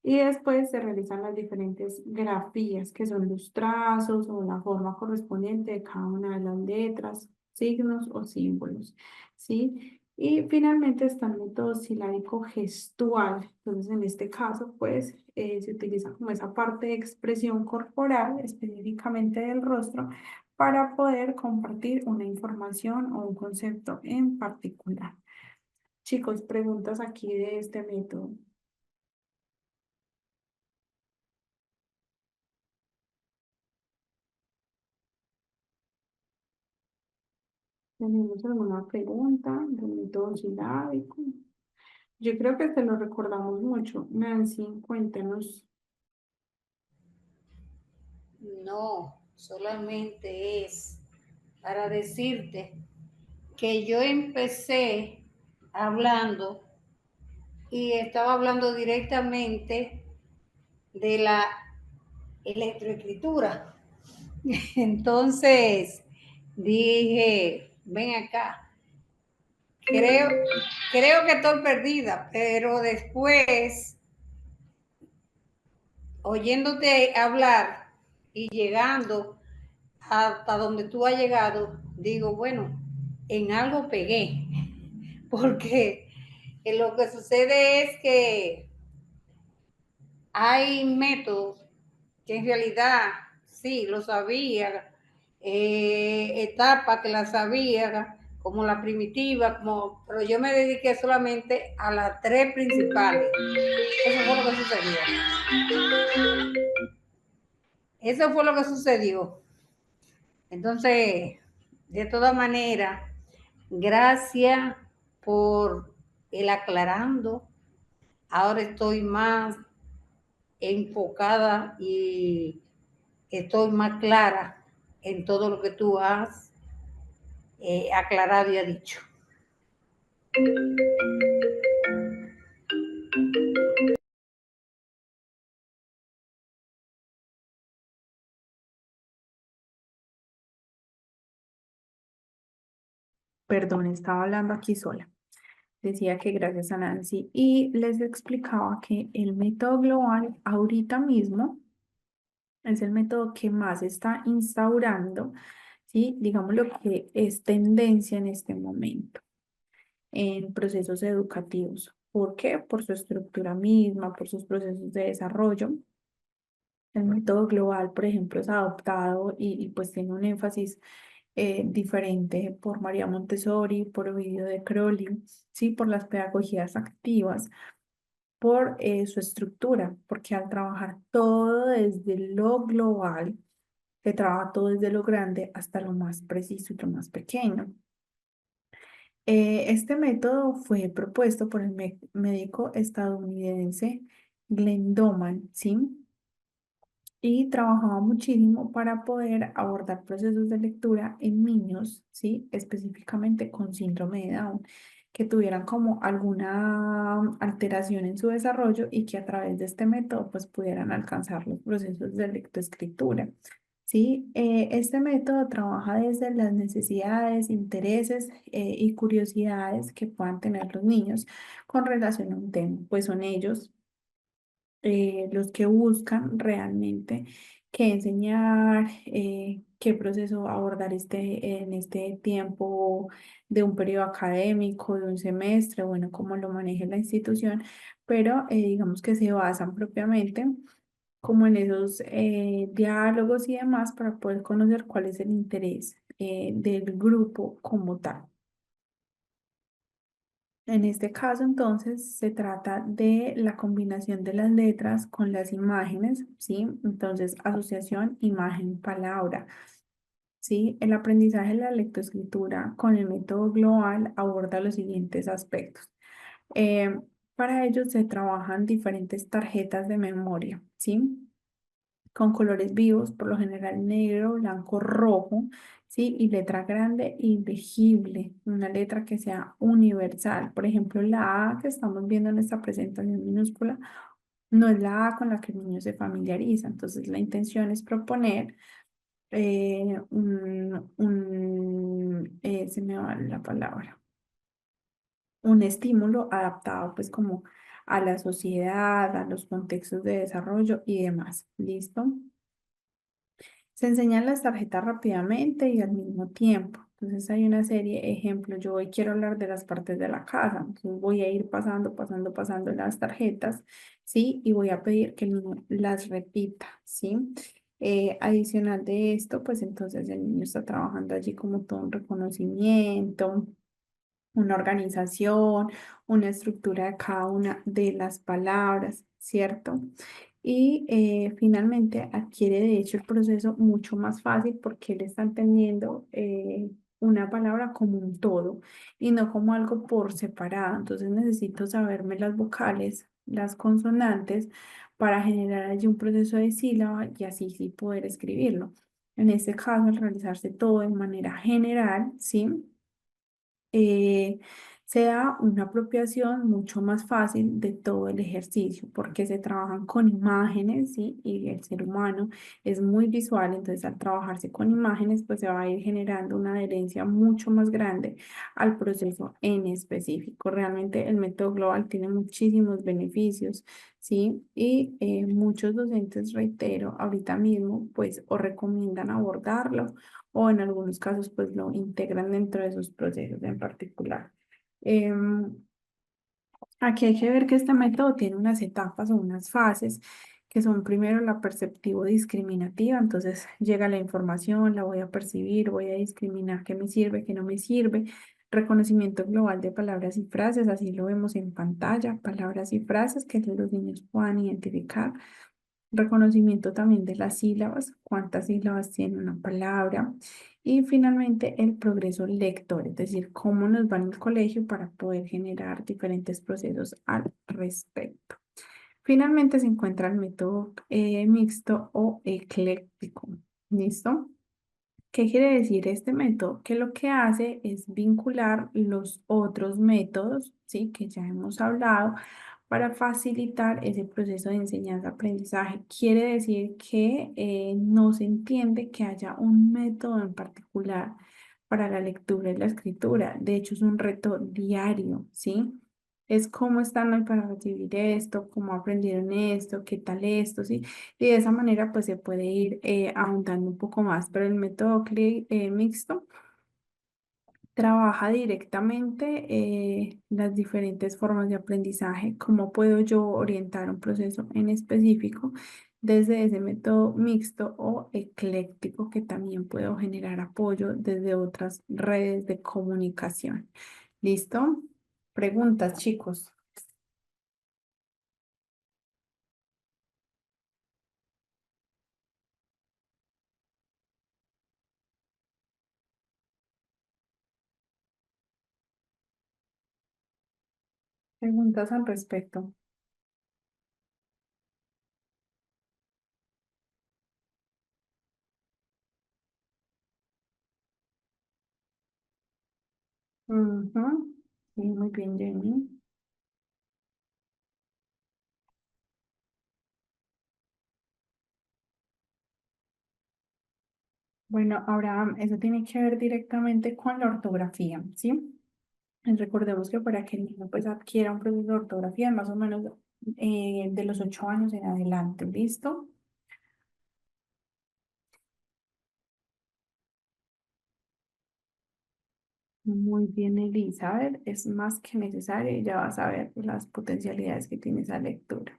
y después se realizan las diferentes grafías, que son los trazos o la forma correspondiente de cada una de las letras, signos o símbolos, ¿sí? Y finalmente está el método silábico gestual. Entonces, en este caso, pues, se utiliza como esa parte de expresión corporal, específicamente del rostro, para poder compartir una información o un concepto en particular. Chicos, preguntas aquí de este método. ¿Tenemos alguna pregunta del método silábico? Yo creo que te lo recordamos mucho. Nancy, cuéntanos. No, solamente es para decirte que yo empecé hablando y estaba hablando directamente de la electroescritura. Entonces dije, ven acá, creo que estoy perdida, pero después, oyéndote hablar y llegando hasta donde tú has llegado, digo, bueno, en algo pegué, porque lo que sucede es que hay métodos que en realidad sí lo sabía, etapas que la sabía, como la primitiva, pero yo me dediqué solamente a las tres principales. Eso fue lo que sucedió. Eso fue lo que sucedió. Entonces, de todas maneras, gracias por el aclarando. Ahora estoy más enfocada y estoy más clara en todo lo que tú has aclarado y has dicho. Perdón, estaba hablando aquí sola. Decía que gracias a Nancy y les explicaba que el método global ahorita mismo es el método que más se está instaurando, ¿sí? Digamos lo que es tendencia en este momento en procesos educativos. ¿Por qué? Por su estructura misma, por sus procesos de desarrollo. El método global, por ejemplo, es adoptado y pues tiene un énfasis diferente por María Montessori, por Ovidio de Crowley, ¿sí? Por las pedagogías activas, por su estructura, porque al trabajar todo desde lo global, se trabaja todo desde lo grande hasta lo más preciso y lo más pequeño. Este método fue propuesto por el médico estadounidense Glenn Doman, ¿sí? Y trabajaba muchísimo para poder abordar procesos de lectura en niños, ¿sí? Específicamente con síndrome de Down, que tuvieran como alguna alteración en su desarrollo y que a través de este método pues pudieran alcanzar los procesos de lectoescritura. ¿Sí? Este método trabaja desde las necesidades, intereses y curiosidades que puedan tener los niños con relación a un tema, pues son ellos los que buscan realmente qué enseñar, qué proceso abordar en este tiempo de un periodo académico, de un semestre, bueno, cómo lo maneje la institución, pero digamos que se basan propiamente como en esos diálogos y demás para poder conocer cuál es el interés del grupo como tal. En este caso, entonces, se trata de la combinación de las letras con las imágenes, ¿sí? Entonces, asociación imagen-palabra, ¿sí? El aprendizaje de la lectoescritura con el método global aborda los siguientes aspectos. Eh, para ello se trabajan diferentes tarjetas de memoria, ¿sí? Con colores vivos, por lo general negro, blanco, rojo, ¿sí? Y letra grande y legible, una letra que sea universal. Por ejemplo, la A que estamos viendo en esta presentación minúscula no es la A con la que el niño se familiariza. Entonces, la intención es proponer se me va la palabra, un estímulo adaptado pues como a la sociedad, a los contextos de desarrollo y demás. ¿Listo? Se enseñan las tarjetas rápidamente y al mismo tiempo. Entonces hay una serie, ejemplo, yo hoy quiero hablar de las partes de la casa. Entonces voy a ir pasando las tarjetas, ¿sí? Y voy a pedir que el niño las repita, ¿sí? Adicional de esto, pues entonces el niño está trabajando allí como todo un reconocimiento, una organización, una estructura de cada una de las palabras, ¿cierto? Y finalmente adquiere de hecho el proceso mucho más fácil porque él está entendiendo una palabra como un todo y no como algo por separado. Entonces necesito saberme las vocales las consonantes para generar allí un proceso de sílaba y así sí poder escribirlo. En este caso, al realizarse todo de manera general, ¿sí? eh, se da una apropiación mucho más fácil de todo el ejercicio, porque se trabajan con imágenes, ¿sí? Y el ser humano es muy visual, entonces al trabajarse con imágenes, pues se va a ir generando una adherencia mucho más grande al proceso en específico. Realmente el método global tiene muchísimos beneficios, ¿sí? Y muchos docentes, reitero, ahorita mismo, pues o recomiendan abordarlo o en algunos casos pues lo integran dentro de sus procesos en particular. Em, Aquí hay que ver que este método tiene unas etapas o unas fases que son primero la perceptivo discriminativa, entonces llega la información, la voy a percibir, voy a discriminar qué me sirve, qué no me sirve. Reconocimiento global de palabras y frases, así lo vemos en pantalla, palabras y frases que los niños puedan identificar. Reconocimiento también de las sílabas, cuántas sílabas tiene una palabra. Y finalmente el progreso lector, es decir, cómo nos va en el colegio para poder generar diferentes procesos al respecto. Finalmente se encuentra el método mixto o ecléctico. ¿Listo? ¿Qué quiere decir este método? Que lo que hace es vincular los otros métodos, ¿sí? Que ya hemos hablado, para facilitar ese proceso de enseñanza-aprendizaje. Quiere decir que no se entiende que haya un método en particular para la lectura y la escritura. De hecho, es un reto diario, ¿sí? Es cómo están hoy para recibir esto, cómo aprendieron esto, qué tal esto, ¿sí? Y de esa manera pues se puede ir ahondando un poco más, pero el método mixto trabaja directamente las diferentes formas de aprendizaje, cómo puedo yo orientar un proceso en específico desde ese método mixto o ecléctico que también puedo generar apoyo desde otras redes de comunicación. ¿Listo? Preguntas, chicos. Preguntas al respecto. Ujú. Sí, muy bien, Jenny. Bueno, Abraham, eso tiene que ver directamente con la ortografía, ¿sí? Recordemos que para que el niño pues adquiera un proceso de ortografía, más o menos de los 8 años en adelante, ¿listo? Muy bien, Elizabeth, es más que necesario y ya vas a ver las potencialidades que tiene esa lectura.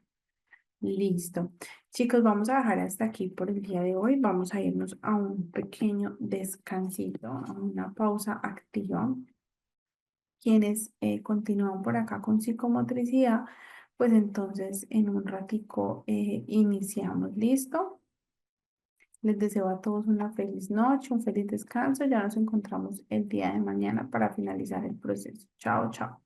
Listo. Chicos, vamos a dejar hasta aquí por el día de hoy. Vamos a irnos a un pequeño descansito, a una pausa activa. Quienes continúan por acá con psicomotricidad, pues entonces en un ratico iniciamos. ¿Listo? Les deseo a todos una feliz noche, un feliz descanso. Ya nos encontramos el día de mañana para finalizar el proceso. Chao, chao.